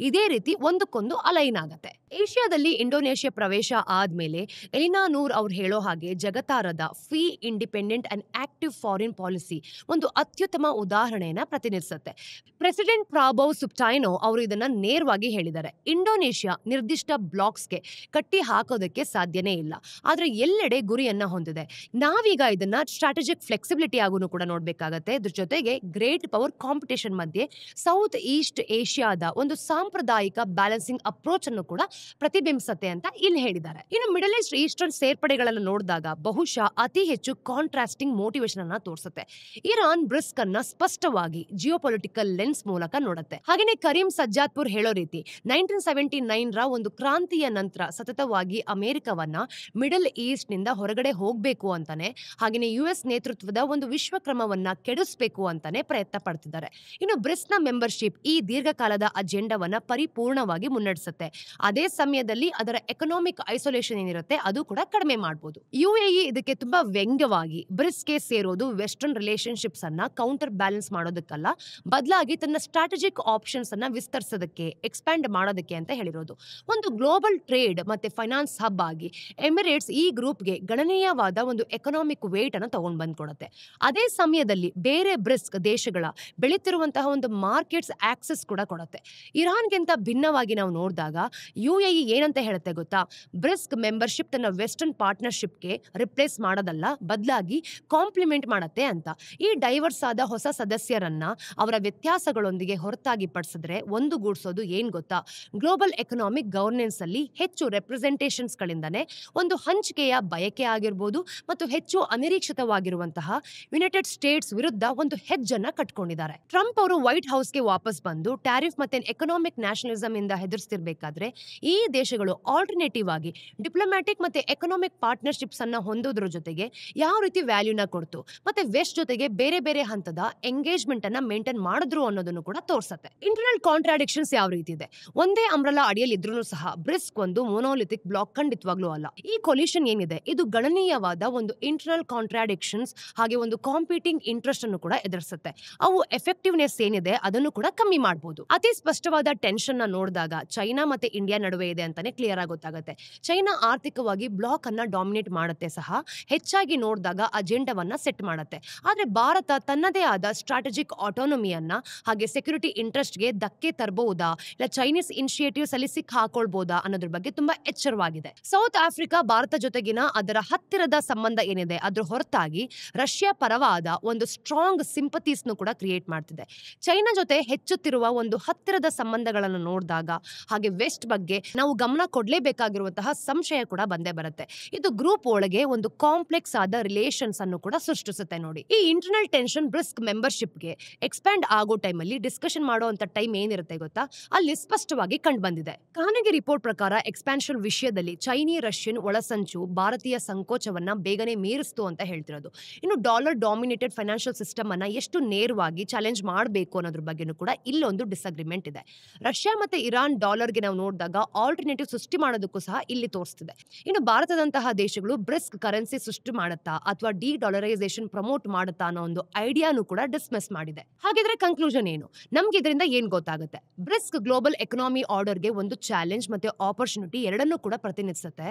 ಇದೇ ರೀತಿ ಒಂದಕ್ಕೊಂದು ಅಲೈನ್ ಆಗತ್ತೆ. ಏಷ್ಯಾದಲ್ಲಿ ಇಂಡೋನೇಷ್ಯಾ ಪ್ರವೇಶ ಆದ್ಮೇಲೆ ಎಲಿನಾ ನೂರ್ ಅವ್ರು ಹೇಳೋ ಹಾಗೆ ಜಗತ್ತಾರದ free, independent and active foreign policy ಒಂದು ಅತ್ಯುತ್ತಮ ಉದಾಹರಣೆಯನ್ನ ಪ್ರತಿನಿಧಿಸುತ್ತೆ. ಪ್ರೆಸಿಡೆಂಟ್ ಪ್ರಾಬೋವ್ ಸುಬ್ಟಾಯ್ನೋ ಅವರು ಇದನ್ನ ನೇರವಾಗಿ ಹೇಳಿದ್ದಾರೆ. ಇಂಡೋನೇಷ್ಯಾ ನಿರ್ದಿಷ್ಟ ಬ್ಲಾಕ್ಸ್ಗೆ ಕಟ್ಟಿ ಹಾಕೋದಕ್ಕೆ ಸಾಧ್ಯನೇ ಇಲ್ಲ, ಆದ್ರೆ ಎಲ್ಲೆಡೆ ಗುರಿಯನ್ನ ಹೊಂದಿದೆ. ನಾವೀಗ ಇದನ್ನ ಸ್ಟ್ರಾಟಜಿಕ್ ಫ್ಲೆಕ್ಸಿಬಿಲಿಟಿ ಆಗೂ ಕೂಡ ನೋಡ್ಬೇಕಾಗತ್ತೆ. ಇದ್ರ ಜೊತೆಗೆ ಗ್ರೇಟ್ ಪವರ್ ಕಾಂಪಿಟೇಷನ್ ಮಧ್ಯೆ ಸೌತ್ ಈಸ್ಟ್ ಏಷ್ಯಾದ ಒಂದು ಸಾಂಪ್ರದಾಯಿಕ ಬ್ಯಾಲೆನ್ಸಿಂಗ್ ಅಪ್ರೋಚ್ ಅನ್ನು ಕೂಡ ಪ್ರತಿಬಿಂಬಿಸುತ್ತೆ ಅಂತ ಇಲ್ಲಿ ಹೇಳಿದ್ದಾರೆ. ಇನ್ನು ಮಿಡಲ್ ಈಸ್ಟ್ ಈಸ್ಟರ್ನ್ ಸೇರ್ಪಡೆಗಳನ್ನು ನೋಡಿದಾಗ ಬಹುಶಃ ಅತಿ ಹೆಚ್ಚು ಕಾಂಟ್ರಾಸ್ಟಿಂಗ್ ಮೋಟಿವೇಶನ್ ಅನ್ನ ತೋರಿಸುತ್ತೆ. ಇರಾನ್ ಬ್ರಿಕ್ಸ್ ಅನ್ನ ಸ್ಪಷ್ಟವಾಗಿ ಜಿಯೋಪೊಲಿಟಿಕಲ್ ಲೆನ್ಸ್ ಮೂಲಕ ನೋಡುತ್ತೆ. ಹಾಗೆಯೇ ಕರೀಂ ಸಜ್ಜಾದ್ಪುರ್ ಹೇಳೋ ರೀತಿ 1979 ರ ಒಂದು ಕ್ರಾಂತಿಯ ನಂತರ ಸತತವಾಗಿ ಅಮೆರಿಕವನ್ನ ಮಿಡಲ್ ಈಸ್ಟ್ ನಿಂದ ಹೊರಗಡೆ ಹೋಗ್ಬೇಕು ಅಂತಾನೆ, ಹಾಗೆಯೇ ಯುಎಸ್ ನೇತೃತ್ವದ ಒಂದು ವಿಶ್ವಕ್ರಮವನ್ನ ಕೆಡಿಸಬೇಕು ಅಂತಾನೆ ಪ್ರಯತ್ನ ಪಡ್ತಿದ್ದಾರೆ. ಇನ್ನು ಬ್ರಿಕ್ಸ್ ನ ಮೆಂಬರ್ಶಿಪ್ ಈ ದೀರ್ಘಕಾಲದ ಅಜೆಂಡಾವನ್ನ ಪರಿಪೂರ್ಣವಾಗಿ ಮುನ್ನಡೆಸುತ್ತೆ. ಅದೇ ಸಮಯದಲ್ಲಿ ಅದರ ಎಕನಾಮಿಕ್ ಐಸೋಲೇಷನ್ ಏನಿರುತ್ತೆ ಅದು ಕೂಡ ಕಡಿಮೆ ಮಾಡಬಹುದು. ಯುಎಇ ಇದಕ್ಕೆ ತುಂಬಾ ವ್ಯಂಗ್ಯವಾಗಿ ಬ್ರಿಕ್ಸ್ಗೆ ಸೇರೋದು ವೆಸ್ಟರ್ನ್ ರಿಲೇಶನ್ಶಿಪ್ಸ್ ಅನ್ನ ಕೌಂಟರ್ ಬ್ಯಾಲೆನ್ಸ್ ಮಾಡೋದಕ್ಕಲ್ಲ, ಬದಲಾಗಿ ತನ್ನ ಸ್ಟ್ರಾಟಜಿಕ್ ಆಪ್ಷನ್ಸ್ ಅನ್ನ ವಿಸ್ತರಿಸೋದಕ್ಕೆ, ಎಕ್ಸ್ಪ್ಯಾಂಡ್ ಮಾಡೋದಕ್ಕೆ ಅಂತ ಹೇಳಿರೋದು. ಒಂದು ಗ್ಲೋಬಲ್ ಟ್ರೇಡ್ ಮತ್ತೆ ಫೈನಾನ್ಸ್ ಹಬ್ ಆಗಿ ಎಮಿರೇಟ್ಸ್ ಈ ಗ್ರೂಪ್ಗೆ ಗಣನೀಯವಾದ ಒಂದು ಎಕನಾಮಿಕ್ ವೇಟ್ ಅನ್ನು ತಗೊಂಡು ಬಂದ್ಕೊಡುತ್ತೆ. ಅದೇ ಸಮಯದಲ್ಲಿ ಬೇರೆ ಬ್ರಿಕ್ಸ್ ದೇಶಗಳ ಬೆಳೀತಿರುವಂತಹ ಒಂದು ಮಾರ್ಕೆಟ್ಸ್ ಆಕ್ಸೆಸ್ ಕೂಡ ಕೊಡುತ್ತೆ. ಇರಾನ್ಗಿಂತ ಭಿನ್ನವಾಗಿ ನಾವು ನೋಡಿದಾಗ ಯುಎಇ ಏನಂತ ಹೇಳುತ್ತೆ ಗೊತ್ತಾ, ಬ್ರಿಕ್ಸ್ ಮೆಂಬರ್ಶಿಪ್ ತನ್ನ ವೆಸ್ಟರ್ನ್ ಪಾರ್ಟ್ನರ್ಶಿಪ್ಗೆ ರಿಪ್ಲೇಸ್ ಮಾಡೋದಲ್ಲ, ಬದಲಾಗಿ ಕಾಂಪ್ಲಿಮೆಂಟ್ ಮಾಡುತ್ತೆ ಅಂತ. ಈ ಡೈವರ್ಸ್ ಆದ ಹೊಸ ಸದಸ್ಯರನ್ನ ಅವರ ವ್ಯತ್ಯಾಸಗಳೊಂದಿಗೆ ಹೊರತಾಗಿ ಪಡಿಸಿದ್ರೆ ಒಂದುಗೂಡಿಸೋದು ಏನ್ ಗೊತ್ತಾ, ಗ್ಲೋಬಲ್ ಎಕನಾಮಿಕ್ ಗವರ್ನೆನ್ಸ್ ಅಲ್ಲಿ ಹೆಚ್ಚು ರೆಪ್ರೆಸೆಂಟೇಷನ್ಸ್ ಗಳಿಂದಾನೆ ಒಂದು ಹಂಚಿಕೆಯ ಬಯಕೆ ಆಗಿರ್ಬೋದು ಮತ್ತು ಹೆಚ್ಚು ಅನಿರೀಕ್ಷಿತವಾಗಿರುವಂತಹ ಯುನೈಟೆಡ್ ಸ್ಟೇಟ್ಸ್ ವಿರುದ್ಧ ಒಂದು ಹೆಜ್ಜನ್ನ ಕಟ್ಕೊಂಡಿದ್ದಾರೆ. ಟ್ರಂಪ್ ಅವರು ವೈಟ್ ಹೌಸ್ಗೆ ವಾಪಸ್ ಬಂದು ಟ್ಯಾರಿಫ್ ಮತ್ತೆ ಎಕನಾಮಿಕ್ ನ್ಯಾಷನಲಿಸಂ ಇಂದ ಹೆದರ್ಸ್ತಿರ್ಬೇಕಾದ್ರೆ ಈ ದೇಶಗಳು ಆಲ್ಟರ್ನೇಟಿವ್ ಆಗಿ ಡಿಪ್ಲೊಮ್ಯಾಟಿಕ್ ಮತ್ತೆ ಎಕನಾಮಿಕ್ ಪಾರ್ಟ್ನರ್ಶಿಪ್ಸ್ ಅನ್ನ ಹೊಂದೋದ್ರ ಜೊತೆಗೆ ಯಾವ ರೀತಿ ವ್ಯಾಲ್ಯೂನ ಕೊಡ್ತು ಮತ್ತೆ ವೆಸ್ಟ್ ಜೊತೆಗೆ ಬೇರೆ ಬೇರೆ ಹಂತದ ಎಂಗೇಜ್ಮೆಂಟ್ ಅನ್ನ ಮೇಂಟೈನ್ ಮಾಡಿದ್ರು ಅನ್ನೋದನ್ನು ಕೂಡ ತೋರಿಸುತ್ತೆ. ಇಂಟರ್ನಲ್ ಕಾಂಟ್ರಾಡಿಕ್ಷನ್ಸ್ ಯಾವ ರೀತಿ ಇದೆ, ಒಂದೇ ಅಂಬ್ರಲಾ ಅಡಿಯಲ್ಲಿ ಇದ್ರೂ ಸಹ ಬ್ರಿಕ್ಸ್ ಒಂದು ಮೊನೋಲಿಥಿಕ್ ಬ್ಲಾಕ್ ಖಂಡಿತವಾಗ್ಲೂ ಅಲ್ಲ. ಈ ಕೊಲಿಷನ್ ಏನಿದೆ ಇದು ಗಣನೀಯವಾದ ಒಂದು ಇಂಟರ್ನಲ್ ಕಾಂಟ್ರಾಡಿಕ್ಷನ್ಸ್ ಹಾಗೆ ಒಂದು ಕಾಂಪೀಟಿಂಗ್ ಇಂಟ್ರೆಸ್ಟ್ ಅನ್ನು ಕೂಡ ಎದುರಿಸುತ್ತೆ. ಅವು ಎಫೆಕ್ಟಿವ್ನೆಸ್ ಏನಿದೆ ಅದನ್ನು ಕೂಡ ಕಮ್ಮಿ ಮಾಡಬಹುದು. ಅತಿ ಸ್ಪಷ್ಟವಾದ ಟೆನ್ಷನ್ ನ ನೋಡಿದಾಗ ಚೈನಾ ಮತ್ತೆ ಇಂಡಿಯಾ ನಡುವೆ ಇದೆ ಅಂತಾನೆ ಕ್ಲಿಯರ್ ಆಗಿ ಗೊತ್ತಾಗುತ್ತೆ. ಚೈನಾ ಆರ್ಥಿಕವಾಗಿ ಬ್ಲಾಕ್ ಅನ್ನ ಡಾಮಿನೇಟ್ ಮಾಡುತ್ತೆ ಸಹ, ಹೆಚ್ಚಾಗಿ ನೋಡಿದಾಗ ಅಜೆಂಡಾವನ್ನ ಸೆಟ್ ಮಾಡುತ್ತೆ. ಆದ್ರೆ ಭಾರತ ತನ್ನದೇ ಆದ ಸ್ಟ್ರಾಟಜಿಕ್ ಆಟೋನಮಿಯನ್ನ ಹಾಗೆ ಸೆಕ್ಯೂರಿಟಿ ಇಂಟ್ರೆಸ್ಟ್ಗೆ ಧಕ್ಕೆ ತರಬಹುದಾ, ಇಲ್ಲ ಚೈನೀಸ್ ಇನಿಷಿಯೇಟಿವ್ಸ್ ಅಲ್ಲಿ ಸಿಕ್ ಹಾಕೊಳ್ಬಹುದಾ ಅನ್ನೋದ್ರ ಬಗ್ಗೆ ತುಂಬಾ ಎಚ್ಚರವಾಗಿದೆ. ಸೌತ್ ಆಫ್ರಿಕಾ ಭಾರತ ಜೊತೆಗಿನ ಅದರ ಹತ್ತಿರದ ಸಂಬಂಧ ಏನಿದೆ ಅದ್ರ ಹೊರತಾಗಿ ರಷ್ಯಾ ಪರವಾದ ಒಂದು ಸ್ಟ್ರಾಂಗ್ ಸಿಂಪತೀಸ್ ಕೂಡ ಕ್ರಿಯೇಟ್ ಮಾಡ್ತಿದೆ. ಚೈನಾ ಜೊತೆ ಹೆಚ್ಚುತ್ತಿರುವ ಒಂದು ಹತ್ತಿರದ ಸಂಬಂಧಗಳನ್ನು ನೋಡಿದಾಗ ಹಾಗೆ ವೆಸ್ಟ್ ಬಗ್ಗೆ ನಾವು ಗಮನ ಕೊಡ್ಲೇಬೇಕಾಗಿರುವಂತಹ ಸಂಶಯ ಕೂಡ ಬಂದೇ ಬರುತ್ತೆ. ಇದು ಗ್ರೂಪ್ ಒಳಗೆ ಒಂದು ಕಾಂಪ್ಲೆಕ್ಸ್ ಆದ ರಿಲೇಷನ್ಸ್ ಅನ್ನು ಕೂಡ ಸೃಷ್ಟಿಸುತ್ತೆ. ನೋಡಿ, ಈ ಇಂಟರ್ನಲ್ ಟೆನ್ಷನ್ ಬ್ರಿಕ್ಸ್ ಮೆಂಬರ್ಶಿಪ್ಗೆ ಎಕ್ಸ್ಪ್ಯಾಂಡ್ ಆಗೋ ಟೈಮಲ್ಲಿ ಡಿಸ್ಕಷನ್ ಮಾಡುವಂತ ಟೈಮ್ ಏನಿರುತ್ತೆ ಗೊತ್ತಾ, ಅಲ್ಲಿ ಸ್ಪಷ್ಟವಾಗಿ ಕಂಡು ಬಂದಿದೆ. ಕಾನೆಗಿ ರಿಪೋರ್ಟ್ ಪ್ರಕಾರ ಎಕ್ಸ್ಪ್ಯಾನ್ಷನ್ ವಿಷಯದಲ್ಲಿ ಚೈನೀ ರಷ್ಯನ್ ಒಳಸಂಚು ಭಾರತೀಯ ಸಂಕೋಚವನ್ನ ಬೇಗನೆ ಮೀರಿಸ್ತು ಅಂತ ಹೇಳ್ತಿರೋದು. ಇನ್ನು ಡಾಲರ್ ಡಾಮಿನೇಟೆಡ್ ಫೈನಾನ್ಷಿಯಲ್ ಸಿಸ್ಟಮ್ ಅನ್ನ ಎಷ್ಟು ನೇರವಾಗಿ ಚಾಲೆಂಜ್ ಮಾಡಬೇಕು ಅನ್ನೋದ್ರ ಬಗ್ಗೆನೂ ಕೂಡ ಇಲ್ಲೊಂದು ಡಿಸ್ಅಗ್ರಿಮೆಂಟ್ ಇದೆ. ರಷ್ಯಾ ಮತ್ತೆ ಇರಾನ್ ಡಾಲರ್ಗೆ ನಾವು ನೋಡಿದಾಗ ಆಲ್ಟರ್ನೇಟಿವ್ ಸೃಷ್ಟಿ ಮಾಡೋದಕ್ಕೂ ಸಹ ಇಲ್ಲಿ ತೋರಿಸ್ತಿದೆ. ಇನ್ನು ಭಾರತದಂತಹ ದೇಶಗಳು ಬ್ರಿಕ್ಸ್ ಕರೆನ್ಸಿ ಸೃಷ್ಟಿ ಮಾಡುತ್ತಾ ಅಥವಾ ಡಿ ಡಾಲರೈಸೇಷನ್ ಪ್ರಮೋಟ್ ಮಾಡುತ್ತಾ ಅನ್ನೋ ಒಂದು ಐಡಿಯಾನು ಕೂಡ ಡಿಸ್ಮಿಸ್ ಮಾಡಿದೆ. ಹಾಗಿದ್ರೆ ಕನ್ಕ್ಲೂಷನ್ ಏನು, ನಮ್ಗೆ ಇದರಿಂದ ಏನ್ ಗೊತ್ತಾಗುತ್ತೆ? ಬ್ರಿಕ್ಸ್ ಗ್ಲೋಬಲ್ ಎಕನಾಮಿ ಆರ್ಡರ್ಗೆ ಒಂದು ಚಾಲೆಂಜ್ ಮತ್ತೆ ಆಪರ್ಚುನಿಟಿ ಎರಡನ್ನೂ ಕೂಡ ಪ್ರತಿನಿಧಿಸುತ್ತೆ.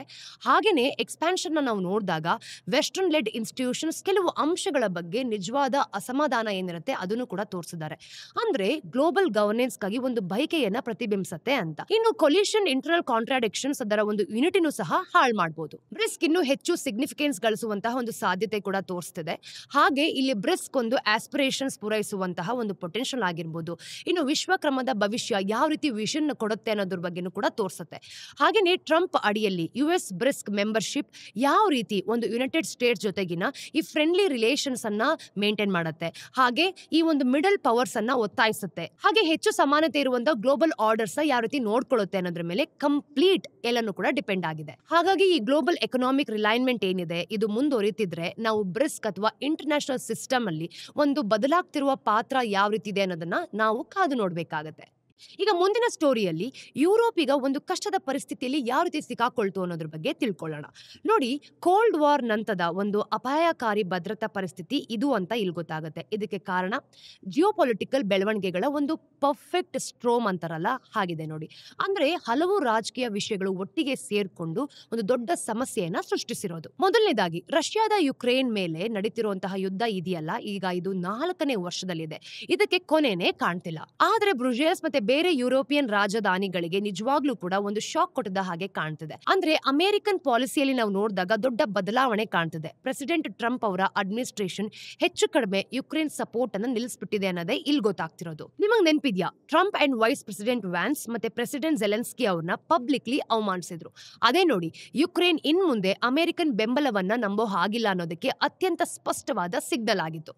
ಹಾಗೇನೆ ಎಕ್ಸ್ಪ್ಯಾನ್ಷನ್ ನಾವು ನೋಡಿದಾಗ ವೆಸ್ಟರ್ನ್ ಲೆಡ್ ಇನ್ಸ್ಟಿಟ್ಯೂಷನ್ಸ್ ಕೆಲವು ಅಂಶಗಳ ಬಗ್ಗೆ ನಿಜವಾದ ಅಸಮಾಧಾನ ಏನಿರುತ್ತೆ ಅದನ್ನು ಕೂಡ ತೋರಿಸಿದ್ದಾರೆ. ಅಂದ್ರೆ ಗ್ಲೋಬಲ್ ಗವರ್ನೆನ್ಸ್ ಗಾಗಿ ಒಂದು ಬಯಕೆಯನ್ನ ಪ್ರತಿಬಿಂಬಿಸುತ್ತೆ ಅಂತ. ಇನ್ನು ಕೊಲಿಷನ್ ಇಂಟರ್ನಲ್ ಕಾಂಟ್ರಾಡಿಕ್ಷನ್ಸ್ ಅದರ ಒಂದು ಯೂನಿಟಿನೂ ಸಹ ಹಾಳು ಮಾಡಬಹುದು. ಬ್ರಿಸ್ಕ್ ಇನ್ನೂ ಹೆಚ್ಚು ಸಿಗ್ನಿಫಿಕೆನ್ಸ್ ಗಳಿಸುವಂತಹ ಒಂದು ಸಾಧ್ಯತೆ ಕೂಡ ತೋರಿಸ್ತಿದೆ. ಹಾಗೆ ಇಲ್ಲಿ ಬ್ರಿಸ್ಕ್ ಒಂದು ಆಸ್ಪಿರೇಷನ್ಸ್ ಪೂರೈಸುವಂತಹ ಒಂದು ಪೊಟೆನ್ಷಿಯಲ್ ಆಗಿರ್ಬೋದು. ಇನ್ನು ವಿಶ್ವಕ್ರಮದ ಭವಿಷ್ಯ ಯಾವ ರೀತಿ ವಿಷನ್ ಕೊಡುತ್ತೆ ಅನ್ನೋದ್ರ ಬಗ್ಗೆನೂ ಕೂಡ ತೋರಿಸುತ್ತೆ. ಹಾಗೆಯೇ ಟ್ರಂಪ್ ಅಡಿಯಲ್ಲಿ ಯುಎಸ್ ಬ್ರಿಸ್ಕ್ ಮೆಂಬರ್ಶಿಪ್ ಯಾವ ರೀತಿ ಒಂದು ಯುನೈಟೆಡ್ ಸ್ಟೇಟ್ಸ್ ಜೊತೆಗಿನ ಈ ಫ್ರೆಂಡ್ಲಿ ರಿಲೇಷನ್ಸ್ ಅನ್ನ ಮೇಂಟೈನ್ ಮಾಡುತ್ತೆ, ಹಾಗೆ ಈ ಒಂದು ಮಿಡಲ್ ಪವರ್ಸ್ ಅನ್ನ ಒತ್ತಾಯಿಸುತ್ತೆ, ಹಾಗೆ ಹೆಚ್ಚು ಸಮಾನತೆ ಇರುವಂತಹ ಗ್ಲೋಬಲ್ ಆರ್ಡರ್ಸ್ ಯಾವ ರೀತಿ ನೋಡ್ಕೊಳ್ಳುತ್ತೆ ಅನ್ನೋದ್ರ ಮೇಲೆ ಕಂಪ್ಲೀಟ್ ಎಲ್ಲಾನು ಕೂಡ ಡಿಪೆಂಡ್ ಆಗಿದೆ. ಹಾಗಾಗಿ ಈ ಗ್ಲೋಬಲ್ ಎಕನಾಮಿಕ್ ರಿಲೈನ್ಮೆಂಟ್ ಏನಿದೆ ಇದು ಮುಂದುವರಿತಿದ್ರೆ ನಾವು ಬ್ರಿಸ್ಕ್ ಅಥವಾ ಇಂಟರ್ನ್ಯಾಷನಲ್ ಸಿಸ್ಟಮ್ ಅಲ್ಲಿ ಒಂದು ಬದಲಾಗ್ತಿರುವ ಪಾತ್ರ ಯಾವ ರೀತಿ ಇದೆ ಅನ್ನೋದನ್ನ ನಾವು ಕಾದು ನೋಡ್ಬೇಕಾಗತ್ತೆ. ಈಗ ಮುಂದಿನ ಸ್ಟೋರಿಯಲ್ಲಿ ಯುರೋಪ್ ಈಗ ಒಂದು ಕಷ್ಟದ ಪರಿಸ್ಥಿತಿಯಲ್ಲಿ ಯಾವ ರೀತಿ ಸಿಕ್ಕಾಕೊಳ್ತು ಅನ್ನೋದ್ರ ಬಗ್ಗೆ ತಿಳ್ಕೊಳ್ಳೋಣ. ನೋಡಿ, ಕೋಲ್ಡ್ ವಾರ್ ನಂತರದ ಒಂದು ಅಪಾಯಕಾರಿ ಭದ್ರತಾ ಪರಿಸ್ಥಿತಿ ಇದು ಅಂತ ಇಲ್ಲಿ ಗೊತ್ತಾಗುತ್ತೆ. ಇದಕ್ಕೆ ಕಾರಣ ಜಿಯೋಪೊಲಿಟಿಕಲ್ ಬೆಳವಣಿಗೆಗಳ ಒಂದು ಪರ್ಫೆಕ್ಟ್ ಸ್ಟ್ರೋಮ್ ಅಂತಾರಲ್ಲ ಹಾಗಿದೆ ನೋಡಿ. ಅಂದ್ರೆ ಹಲವು ರಾಜಕೀಯ ವಿಷಯಗಳು ಒಟ್ಟಿಗೆ ಸೇರ್ಕೊಂಡು ಒಂದು ದೊಡ್ಡ ಸಮಸ್ಯೆಯನ್ನ ಸೃಷ್ಟಿಸಿರೋದು. ಮೊದಲನೇದಾಗಿ ರಷ್ಯಾದ ಯುಕ್ರೇನ್ ಮೇಲೆ ನಡೀತಿರುವಂತಹ ಯುದ್ಧ ಇದೆಯಲ್ಲ, ಈಗ ಇದು 4ನೇ ವರ್ಷದಲ್ಲಿದೆ. ಇದಕ್ಕೆ ಕೊನೆನೇ ಕಾಣ್ತಿಲ್ಲ. ಆದ್ರೆ ಬ್ರುಸೆಲ್ಸ್ ಮತ್ತೆ ಬೇರೆ ಯುರೋಪಿಯನ್ ರಾಜಧಾನಿಗಳಿಗೆ ನಿಜವಾಗ್ಲೂ ಕೂಡ ಒಂದು ಶಾಕ್ ಕೊಟ್ಟದ ಹಾಗೆ ಕಾಣ್ತಿದೆ. ಅಂದ್ರೆ ಅಮೆರಿಕನ್ ಪಾಲಿಸಿಯಲ್ಲಿ ನಾವು ನೋಡಿದಾಗ ದೊಡ್ಡ ಬದಲಾವಣೆ ಕಾಣ್ತಿದೆ. ಪ್ರೆಸಿಡೆಂಟ್ ಟ್ರಂಪ್ ಅವರ ಅಡ್ಮಿನಿಸ್ಟ್ರೇಷನ್ ಹೆಚ್ಚು ಕಡಿಮೆ ಯುಕ್ರೇನ್ ಸಪೋರ್ಟ್ ಅನ್ನು ನಿಲ್ಲಿಸ್ಬಿಟ್ಟಿದೆ ಅನ್ನೋದೇ ಇಲ್ಲಿ ಗೊತ್ತಾಗ್ತಿರೋದು. ನಿಮಗೆ ನೆನಪಿದ್ಯಾ, Trump and vice president Vance ಮತ್ತೆ ಪ್ರೆಸಿಡೆಂಟ್ ಜೆಲೆನ್ಸ್ಕಿ ಅವ್ರನ್ನ ಪಬ್ಲಿಕ್ಲಿ ಅವಮಾನಿಸಿದ್ರು. ಅದೇ ನೋಡಿ, ಯುಕ್ರೇನ್ ಇನ್ ಮುಂದೆ ಅಮೆರಿಕನ್ ಬೆಂಬಲವನ್ನ ನಂಬೋ ಹಾಗಿಲ್ಲ ಅನ್ನೋದಕ್ಕೆ ಅತ್ಯಂತ ಸ್ಪಷ್ಟವಾದ ಸಿಗ್ನಲ್ ಆಗಿತ್ತು.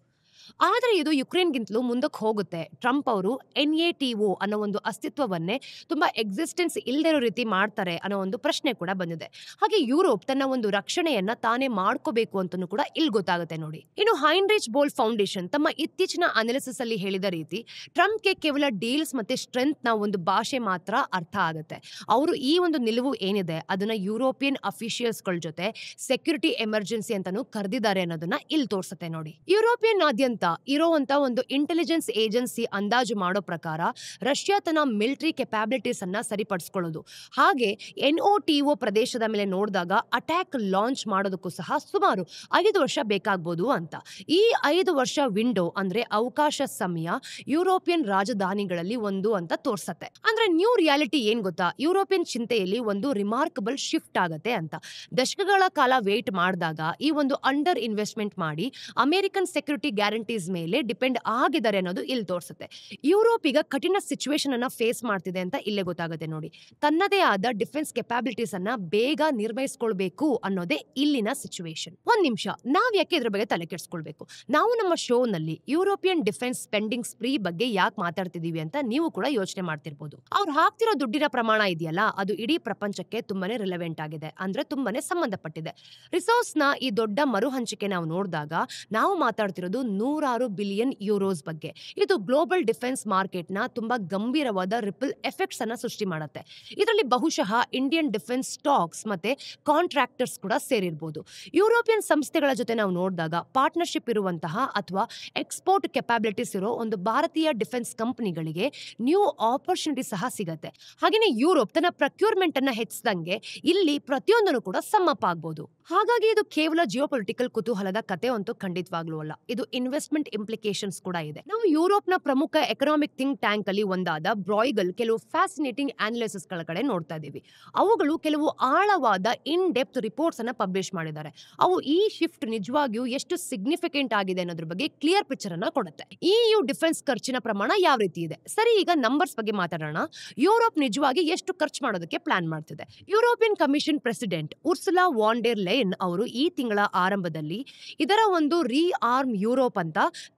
ಆದ್ರೆ ಇದು ಯುಕ್ರೇನ್ಗಿಂತಲೂ ಮುಂದಕ್ಕೆ ಹೋಗುತ್ತೆ. ಟ್ರಂಪ್ ಅವರು NATO ಅನ್ನೋ ಒಂದು ಅಸ್ತಿತ್ವವನ್ನೇ ತುಂಬಾ ಎಕ್ಸಿಸ್ಟೆನ್ಸ್ ಇಲ್ಲದೆ ಇರೋ ರೀತಿ ಮಾಡ್ತಾರೆ ಅನ್ನೋ ಒಂದು ಪ್ರಶ್ನೆ ಕೂಡ ಬಂದಿದೆ. ಹಾಗೆ ಯುರೋಪ್ ತನ್ನ ಒಂದು ರಕ್ಷಣೆಯನ್ನ ತಾನೇ ಮಾಡ್ಕೋಬೇಕು ಅಂತನೂ ಕೂಡ ಇಲ್ಲಿ ಗೊತ್ತಾಗುತ್ತೆ ನೋಡಿ. ಇನ್ನು ಹೈನ್ರಿಚ್ ಬೋಲ್ ಫೌಂಡೇಶನ್ ತಮ್ಮ ಇತ್ತೀಚಿನ ಅನಾಲಿಸಿಸ್ ಅಲ್ಲಿ ಹೇಳಿದ ರೀತಿ ಟ್ರಂಪ್ಗೆ ಕೇವಲ ಡೀಲ್ಸ್ ಮತ್ತೆ ಸ್ಟ್ರೆಂತ್ ನ ಒಂದು ಭಾಷೆ ಮಾತ್ರ ಅರ್ಥ ಆಗುತ್ತೆ. ಅವರು ಈ ಒಂದು ನಿಲುವು ಏನಿದೆ ಅದನ್ನ ಯುರೋಪಿಯನ್ ಅಫಿಷಿಯಲ್ಸ್ ಗಳ ಜೊತೆ ಸೆಕ್ಯೂರಿಟಿ ಎಮರ್ಜೆನ್ಸಿ ಅಂತಾನು ಕರೆದಿದ್ದಾರೆ ಅನ್ನೋದನ್ನ ಇಲ್ಲಿ ತೋರಿಸುತ್ತೆ ನೋಡಿ. ಯುರೋಪಿಯನ್ ಆದ್ಯಂತ ಇರುವಂತ ಒಂದು ಇಂಟೆಲಿಜೆನ್ಸ್ ಏಜೆನ್ಸಿ ಅಂದಾಜು ಮಾಡೋ ಪ್ರಕಾರ ರಷ್ಯಾ ತನ್ನ ಮಿಲಿಟರಿ ಕೆಪಾಬಿಲಿಟೀಸ್ ಅನ್ನ ಸರಿಪಡಿಸಿಕೊಳ್ಳೋದು, ಹಾಗೆ NOTO ಪ್ರದೇಶದ ಮೇಲೆ ನೋಡಿದಾಗ ಅಟ್ಯಾಕ್ ಲಾಂಚ್ ಮಾಡೋದಕ್ಕೂ ಸಹ ಸುಮಾರು 5 ವರ್ಷ ಬೇಕಾಗಬಹುದು ಅಂತ. ಈ 5 ವರ್ಷ ವಿಂಡೋ ಅಂದ್ರೆ ಅವಕಾಶ ಸಮಯ ಯುರೋಪಿಯನ್ ರಾಜಧಾನಿಗಳಲ್ಲಿ ಒಂದು ಅಂತ ತೋರ್ಸತ್ತೆ. ಅಂದ್ರೆ ನ್ಯೂ ರಿಯಾಲಿಟಿ ಏನ್ ಗೊತ್ತಾ, ಯುರೋಪಿಯನ್ ಚಿಂತೆಯಲ್ಲಿ ಒಂದು ರಿಮಾರ್ಕಬಲ್ ಶಿಫ್ಟ್ ಆಗತ್ತೆ ಅಂತ. ದಶಕಗಳ ಕಾಲ ವೇಟ್ ಮಾಡಿದಾಗ ಈ ಒಂದು ಅಂಡರ್ ಇನ್ವೆಸ್ಟ್ಮೆಂಟ್ ಮಾಡಿ ಅಮೆರಿಕನ್ ಸೆಕ್ಯೂರಿಟಿ ಗ್ಯಾರಂಟೀಸ್ ಮೇಲೆ ಡಿಪೆಂಡ್ ಆಗಿದ್ದಾರೆ ಅನ್ನೋದು ಇಲ್ಲಿ ತೋರಿಸುತ್ತೆ. ಯುರೋಪ್ ಈಗ ಕಠಿಣ ಸಿಚುವೇಶನ್ ಅನ್ನ ಫೇಸ್ ಮಾಡ್ತಿದೆ ಅಂತ ಇಲ್ಲೇ ಗೊತ್ತಾಗುತ್ತೆ ನೋಡಿ. ತನ್ನದೇ ಆದ ಡಿಫೆನ್ಸ್ ಕೆಪಾಬಿಲಿಟೀಸ್ ಅನ್ನ ಬೇಗ ನಿರ್ವಹಿಸಿಕೊಳ್ಬೇಕು ಅನ್ನೋದೇ ಇಲ್ಲಿನ ಸಿಚುವೇಶನ್. ಒಂದ್ ನಿಮಿಷ, ನಾವ್ ಯಾಕೆ ಇದ್ರ ಬಗ್ಗೆ ತಲೆ ಕೆಡಿಸ್ಕೊಳ್ಬೇಕು? ನಾವು ನಮ್ಮ ಶೋ ನಲ್ಲಿ ಯುರೋಪಿಯನ್ ಡಿಫೆನ್ಸ್ ಸ್ಪೆಂಡಿಂಗ್ ಸ್ಪ್ರೀ ಬಗ್ಗೆ ಯಾಕೆ ಮಾತಾಡ್ತಿದೀವಿ ಅಂತ ನೀವು ಕೂಡ ಯೋಚನೆ ಮಾಡ್ತಿರ್ಬೋದು. ಅವ್ರು ಹಾಕ್ತಿರೋ ದುಡ್ಡಿನ ಪ್ರಮಾಣ ಇದೆಯಲ್ಲ, ಅದು ಇಡೀ ಪ್ರಪಂಚಕ್ಕೆ ತುಂಬಾನೇ ರಿಲೆವೆಂಟ್ ಆಗಿದೆ, ಅಂದ್ರೆ ತುಂಬಾನೇ ಸಂಬಂಧಪಟ್ಟಿದೆ. ರಿಸೋರ್ಸ್ ನ ಈ ದೊಡ್ಡ ಮರು ಹಂಚಿಕೆ ನಾವು ನೋಡಿದಾಗ ನಾವು ಮಾತಾಡ್ತಿರೋದು 100 ಬಿಲಿಯನ್ ಯೂರೋಸ್ ಬಗ್ಗೆ. ಇದು ಗ್ಲೋಬಲ್ ಡಿಫೆನ್ಸ್ ಮಾರ್ಕೆಟ್ ನ ತುಂಬಾ ಗಂಭೀರವಾದ ರಿಪಲ್ ಎಫೆಕ್ಟ್ಸ್ ಅನ್ನ ಸೃಷ್ಟಿ ಮಾಡುತ್ತೆ. ಇದರಲ್ಲಿ ಬಹುಶಃ ಇಂಡಿಯನ್ ಡಿಫೆನ್ಸ್ ಸ್ಟಾಕ್ಸ್ ಮತ್ತೆ ಕಾಂಟ್ರಾಕ್ಟರ್ಸ್ ಕೂಡ ಸೇರಿರಬಹುದು. ಯುರೋಪಿಯನ್ ಸಂಸ್ಥೆಗಳ ಜೊತೆ ನಾವು ನೋಡಿದಾಗ ಪಾರ್ಟ್ನರ್ಶಿಪ್ ಇರುವಂತಹ ಅಥವಾ ಎಕ್ಸ್ಪೋರ್ಟ್ ಕೆಪಾಬಿಲಿಟೀಸ್ ಇರೋ ಒಂದು ಭಾರತೀಯ ಡಿಫೆನ್ಸ್ ಕಂಪನಿಗಳಿಗೆ ನ್ಯೂ ಆಪರ್ಚುನಿಟಿ ಸಹ ಸಿಗತ್ತೆ. ಹಾಗೇನೆ ಯುರೋಪ್ ತನ್ನ ಪ್ರಕ್ಯೂರ್ಮೆಂಟ್ ಅನ್ನ ಹೆಚ್ಚಿದಂಗೆ ಇಲ್ಲಿ ಪ್ರತಿಯೊಂದನ್ನು ಕೂಡ ಸಮ್ಮಪ್ ಆಗ್ಬಹುದು. ಹಾಗಾಗಿ ಇದು ಕೇವಲ ಜಿಯೋಪೊಲಿಟಿಕಲ್ ಕುತೂಹಲದ ಕತೆ ಅಂತೂ ಖಂಡಿತವಾಗ್ಲೂ ಅಲ್ಲ, ಇದು ಇನ್ವೆಸ್ಟ್ಮೆಂಟ್ ಇಂಪ್ಲಿಕೇಶನ್ಸ್ ಕೂಡ ಇದೆ. ನಾವು ಯುರೋಪ್ ನ ಪ್ರಮುಖ ಎಕನಾಮಿಕ್ ಥಿಂಕ್ ಟ್ಯಾಂಕ್ ಅಲ್ಲಿ ಒಂದಾದ ಬ್ರಾಯ್ಗಲ್ ಕೆಲವು ಫ್ಯಾಸಿನೇಟಿಂಗ್ ಅನಾಲಿಸಿಸ್ ಗಳ ಕಡೆ ನೋಡ್ತಾ ಇದೀವಿ. ಅವುಗಳು ಕೆಲವು ಆಳವಾದ ಇನ್ ಡೆಪ್ತ್ ರಿಪೋರ್ಟ್ಸ್ ಅನ್ನ ಪಬ್ಲಿಷ್ ಮಾಡಿದ್ದಾರೆ. ಅವು ಈ ಶಿಫ್ಟ್ ನಿಜವಾಗಿಯೂ ಎಷ್ಟು ಸಿಗ್ನಿಫಿಕೆಂಟ್ ಆಗಿದೆ ಅನ್ನೋದ್ರ ಬಗ್ಗೆ ಕ್ಲಿಯರ್ ಪಿಕ್ಚರ್ ಅನ್ನ ಕೊಡುತ್ತೆ. EU ಡಿಫೆನ್ಸ್ ಖರ್ಚಿನ ಪ್ರಮಾಣ ಯಾವ ರೀತಿ ಇದೆ? ಸರಿ, ಈಗ ನಂಬರ್ಸ್ ಬಗ್ಗೆ ಮಾತಾಡೋಣ. ಯುರೋಪ್ ನಿಜವಾಗಿ ಎಷ್ಟು ಖರ್ಚು ಮಾಡೋದಕ್ಕೆ ಪ್ಲಾನ್ ಮಾಡ್ತಿದೆ? European commission president Ursula von der Leyen ಅವರು ಈ ತಿಂಗಳ ಆರಂಭದಲ್ಲಿ ಇದರ ಒಂದು ಆರ್ಮ್ ಯುರೋಪ್ ಅಂತ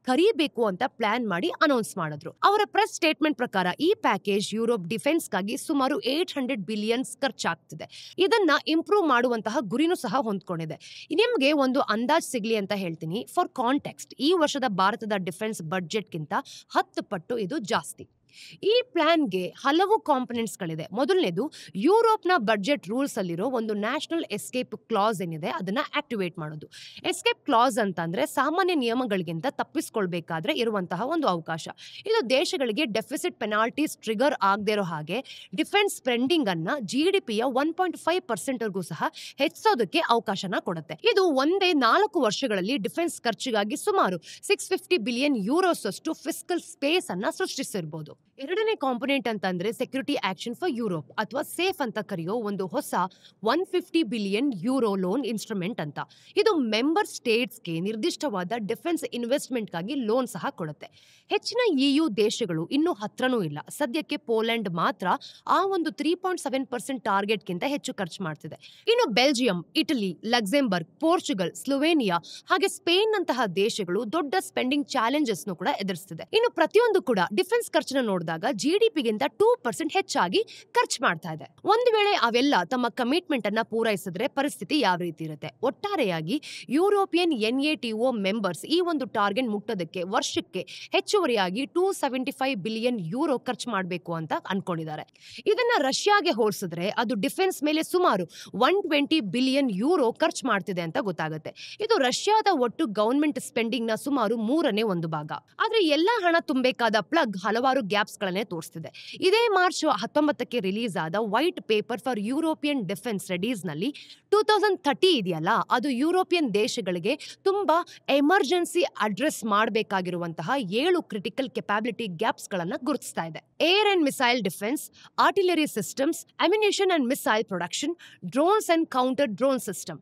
ಕರೀಬೇಕು ಅಂತ ಪ್ಲಾನ್ ಮಾಡಿ ಅನೌನ್ಸ್ ಮಾಡಿದ್ರು. ಅವರ ಪ್ರೆಸ್ ಸ್ಟೇಟ್ಮೆಂಟ್ ಪ್ರಕಾರ ಈ ಪ್ಯಾಕೇಜ್ ಯುರೋಪ್ ಡಿಫೆನ್ಸ್ ಗಾಗಿ ಸುಮಾರು 800 ಬಿಲಿಯನ್ಸ್ ಖರ್ಚಾಗ್ತಿದೆ. ಇದನ್ನ ಇಂಪ್ರೂವ್ ಮಾಡುವಂತಹ ಗುರಿನೂ ಸಹ ಹೊಂದ್ಕೊಂಡಿದೆ. ನಿಮ್ಗೆ ಒಂದು ಅಂದಾಜ್ ಸಿಗ್ಲಿ ಅಂತ ಹೇಳ್ತೀನಿ. ಫಾರ್ ಕಾಂಟೆಕ್ಸ್ಟ್, ಈ ವರ್ಷದ ಭಾರತದ ಡಿಫೆನ್ಸ್ ಬಡ್ಜೆಟ್ಗಿಂತ 10 ಪಟ್ಟು ಇದು ಜಾಸ್ತಿ. ಈ ಪ್ಲಾನ್ಗೆ ಹಲವು ಕಾಂಪೊನೆಂಟ್ಸ್ ಗಳಿದೆ. ಮೊದಲನೇದು, ಯುರೋಪ್ನ ಬಡ್ಜೆಟ್ ರೂಲ್ಸ್ ಅಲ್ಲಿರೋ ಒಂದು ನ್ಯಾಷನಲ್ ಎಸ್ಕೇಪ್ ಕ್ಲಾಸ್ ಏನಿದೆ ಅದನ್ನ ಆಕ್ಟಿವೇಟ್ ಮಾಡೋದು. ಎಸ್ಕೇಪ್ ಕ್ಲಾಸ್ ಅಂತಂದ್ರೆ ಸಾಮಾನ್ಯ ನಿಯಮಗಳಿಗಿಂತ ತಪ್ಪಿಸ್ಕೊಳ್ಬೇಕಾದ್ರೆ ಇರುವಂತಹ ಒಂದು ಅವಕಾಶ. ಇದು ದೇಶಗಳಿಗೆ ಡೆಫಿಸಿಟ್ ಪೆನಾಲ್ಟೀಸ್ ಟ್ರಿಗರ್ ಆಗದೆ ಇರೋ ಹಾಗೆ ಡಿಫೆನ್ಸ್ ಸ್ಪೆಂಡಿಂಗ್ ಅನ್ನ GDPಯ 1.5% ಸಹ ಹೆಚ್ಚಿಸೋದಕ್ಕೆ ಅವಕಾಶನ ಕೊಡುತ್ತೆ. ಇದು ಒಂದೇ 4 ವರ್ಷಗಳಲ್ಲಿ ಡಿಫೆನ್ಸ್ ಖರ್ಚಿಗಾಗಿ ಸುಮಾರು 650 ಬಿಲಿಯನ್ ಯೂರೋಸ್ ಅಷ್ಟು ಫಿಸ್ಕಲ್ ಸ್ಪೇಸ್ ಅನ್ನ ಸೃಷ್ಟಿಸಿರಬಹುದು. ಎರಡನೇ ಕಾಂಪೊನೆಂಟ್ ಅಂತಂದ್ರೆ ಸೆಕ್ಯೂರಿಟಿ ಆಕ್ಷನ್ ಫಾರ್ ಯುರೋಪ್ ಅಥವಾ ಸೇಫ್ ಅಂತ ಕರೆಯೋ ಒಂದು ಹೊಸ €150 ಬಿಲಿಯನ್ ಲೋನ್ ಇನ್ಸ್ಟ್ರೂಮೆಂಟ್ ಅಂತ. ಇದು ಮೆಂಬರ್ ಸ್ಟೇಟ್ಸ್ಗೆ ನಿರ್ದಿಷ್ಟವಾದ ಡಿಫೆನ್ಸ್ ಇನ್ವೆಸ್ಟ್ಮೆಂಟ್ಗಾಗಿ ಲೋನ್ ಸಹ ಕೊಡುತ್ತೆ. ಹೆಚ್ಚಿನ ಇಯು ದೇಶಗಳು ಇನ್ನೂ ಹತ್ರನೂ ಇಲ್ಲ. ಸದ್ಯಕ್ಕೆ ಪೋಲೆಂಡ್ ಮಾತ್ರ ಆ ಒಂದು 3.7% ಟಾರ್ಗೆಟ್ಗಿಂತ ಹೆಚ್ಚು ಖರ್ಚು ಮಾಡ್ತಿದೆ. ಇನ್ನು Belgium, Italy, Luxembourg, Portugal, Slovenia ಹಾಗೆ ಸ್ಪೇನ್ ನಂತಹ ದೇಶಗಳು ದೊಡ್ಡ ಸ್ಪೆಂಡಿಂಗ್ ಚಾಲೆಂಜಸ್ ಕೂಡ ಎದುರಿಸ್ತಿದೆ. ಇನ್ನು ಪ್ರತಿಯೊಂದು ಕೂಡ ಡಿಫೆನ್ಸ್ ಖರ್ಚನ್ನ ನೋಡಿದಾಗ GDP-ಗಿಂತ 2% ಹೆಚ್ಚಾಗಿ ಖರ್ಚು ಮಾಡ್ತಾ ಇದೆ. ಒಂದು ವೇಳೆ ಅವೆಲ್ಲ ತಮ್ಮ ಕಮಿಟ್ಮೆಂಟ್ ಅನ್ನ ಪೂರೈಸಿದ್ರೆ ಪರಿಸ್ಥಿತಿ ಯಾವ ರೀತಿ ಇರುತ್ತೆ? ಒಟ್ಟಾರೆಯಾಗಿ ಯುರೋಪಿಯನ್ NATO ಮೆಂಬರ್ಸ್ ಈ ಒಂದು ಟಾರ್ಗೆಟ್ ಮುಟ್ಟೋದಕ್ಕೆ ವರ್ಷಕ್ಕೆ ಹೆಚ್ಚುವರಿಯಾಗಿ €275 ಬಿಲಿಯನ್ ಖರ್ಚು ಮಾಡಬೇಕು ಅಂತ ಅನ್ಕೊಂಡಿದ್ದಾರೆ. ಇದನ್ನ ರಷ್ಯಾಗೆ ಹೋಲಿಸಿದ್ರೆ ಅದು ಡಿಫೆನ್ಸ್ ಮೇಲೆ ಸುಮಾರು €120 ಬಿಲಿಯನ್ ಖರ್ಚು ಮಾಡ್ತಿದೆ ಅಂತ ಗೊತ್ತಾಗುತ್ತೆ. ಇದು ರಷ್ಯಾದ ಒಟ್ಟು ಗವರ್ಮೆಂಟ್ ಸ್ಪೆಂಡಿಂಗ್ ನ ಸುಮಾರು 1/3 ಭಾಗ. ಆದ್ರೆ ಎಲ್ಲಾ ಹಣ ತುಂಬಬೇಕಾದ ಪ್ಲಗ್ ಹಲವಾರು ಗ್ಯಾಪ್ಸ್ ಗಳನ್ನೇ ತೋರಿಸ್ತಿದೆ. ಇದೇ ಮಾರ್ಚ್ 19ಕ್ಕೆ ರಿಲೀಸ್ ಆದ white paper for European defence readiness ನಲ್ಲಿ 2030 ಇದೆಯಲ್ಲ, ಅದು ಯುರೋಪಿಯನ್ ದೇಶಗಳಿಗೆ ತುಂಬಾ ಎಮರ್ಜೆನ್ಸಿ ಅಡ್ರೆಸ್ ಮಾಡಬೇಕಾಗಿರುವಂತಹ 7 ಕ್ರಿಟಿಕಲ್ ಕೆಪಾಬಿಲಿಟಿ ಗ್ಯಾಪ್ಸ್ ಗಳನ್ನ ಗುರುತಿಸ್ತಾ ಇದೆ. Air and missile defence, artillery systems, ammunition and missile production, drones and counter drone system,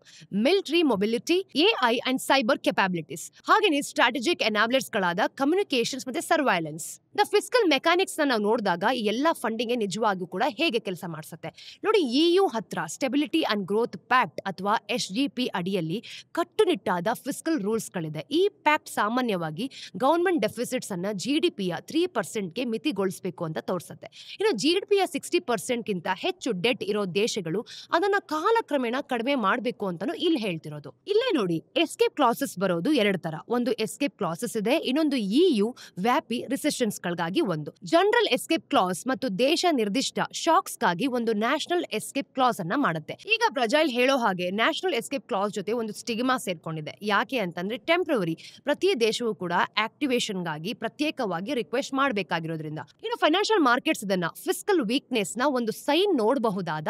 military mobility, AI and cyber capabilities, ಹಾಗೆಯೇ ಸ್ಟ್ರಾಟಜಿಕ್ ಎನಾಬ್ಲರ್ಸ್ ಗಳಾದ ಕಮ್ಯುನಿಕೇಶನ್ಸ್ ಮತ್ತೆ ಸರ್ವೈಲೆನ್ಸ್. ದ ಫಿಸ್ಕಲ್ ಮೆಕ್ಯಾನಿಕ್ಸ್ ನಾವು ನೋಡಿದಾಗ ಈ ಎಲ್ಲ ಫಂಡಿಂಗ್ ನಿಜವಾಗಿಯೂ ಕೂಡ ಹೇಗೆ ಕೆಲಸ ಮಾಡಿಸುತ್ತೆ ನೋಡಿ. EU ಹತ್ರ ಸ್ಟೆಬಿಲಿಟಿ ಅಂಡ್ ಗ್ರೋತ್ ಪ್ಯಾಕ್ಟ್ ಅಥವಾ SGP ಅಡಿಯಲ್ಲಿ ಕಟ್ಟುನಿಟ್ಟಾದ ಫಿಸ್ಕಲ್ ರೂಲ್ಸ್ ಗಳಿದೆ. ಈ ಪ್ಯಾಕ್ಟ್ ಸಾಮಾನ್ಯವಾಗಿ ಗವರ್ಮೆಂಟ್ ಡೆಫಿಸಿಟ್ಸ್ ಅನ್ನ GDP-ಯ 3%ಗೆ ಮಿತಿಗೊಳಿಸಬೇಕು ಅಂತ ತೋರಿಸುತ್ತೆ. ಇನ್ನು GDP-ಯ 60%ಗಿಂತ ಹೆಚ್ಚು ಡೆಟ್ ಇರೋ ದೇಶಗಳು ಅದನ್ನ ಕಾಲಕ್ರಮೇಣ ಕಡಿಮೆ ಮಾಡಬೇಕು ಅಂತಾನು ಇಲ್ಲಿ ಹೇಳ್ತಿರೋದು. ಇಲ್ಲೇ ನೋಡಿ, ಎಸ್ಕೇಪ್ ಕ್ಲಾಸಸ್ ಬರೋದು 2 ತರ. ಒಂದು ಎಸ್ಕೇಪ್ ಕ್ಲಾಸಸ್ ಇದೆ, ಇನ್ನೊಂದು EU ವ್ಯಾಪಿ ರಿಸೆಷನ್ಸ್ ಗಾಗಿ ಒಂದು. ಜನರಲ್ ಎಸ್ಕೇಪ್ ಕ್ಲಾಸ್ ಮತ್ತು ದೇಶ ನಿರ್ದಿಷ್ಟ ಶಾಕ್ಸ್ ಗಾಗಿ ಒಂದು ನ್ಯಾಷನಲ್ ಎಸ್ಕೇಪ್ ಕ್ಲಾಸ್ ಅನ್ನ ಮಾಡುತ್ತೆ. ಈಗ ಬ್ರಜೈಲ್ ಹೇಳೋ ಹಾಗೆ ನ್ಯಾಷನಲ್ ಎಸ್ಕೇಪ್ ಕ್ಲಾಸ್ ಜೊತೆ ಒಂದು ಸ್ಟಿಗ್ಮಾ ಸೇರ್ಕೊಂಡಿದೆ. ಯಾಕೆ ಅಂತಂದ್ರೆ ಟೆಂಪ್ರವರಿ ಪ್ರತಿ ದೇಶವೂ ಕೂಡ ಆಕ್ಟಿವೇಶನ್ ಗಾಗಿ ಪ್ರತ್ಯೇಕವಾಗಿ ರಿಕ್ವೆಸ್ಟ್ ಮಾಡಬೇಕಾಗಿರೋದ್ರಿಂದ. ಇನ್ನು ಫೈನಾನ್ಷಿಯಲ್ ಮಾರ್ಕೆಟ್ಸ್ ಇದನ್ನ ಫಿಸ್ಕಲ್ ವೀಕ್ನೆಸ್ ನ ಒಂದು ಸೈನ್ ನೋಡಬಹುದಾದ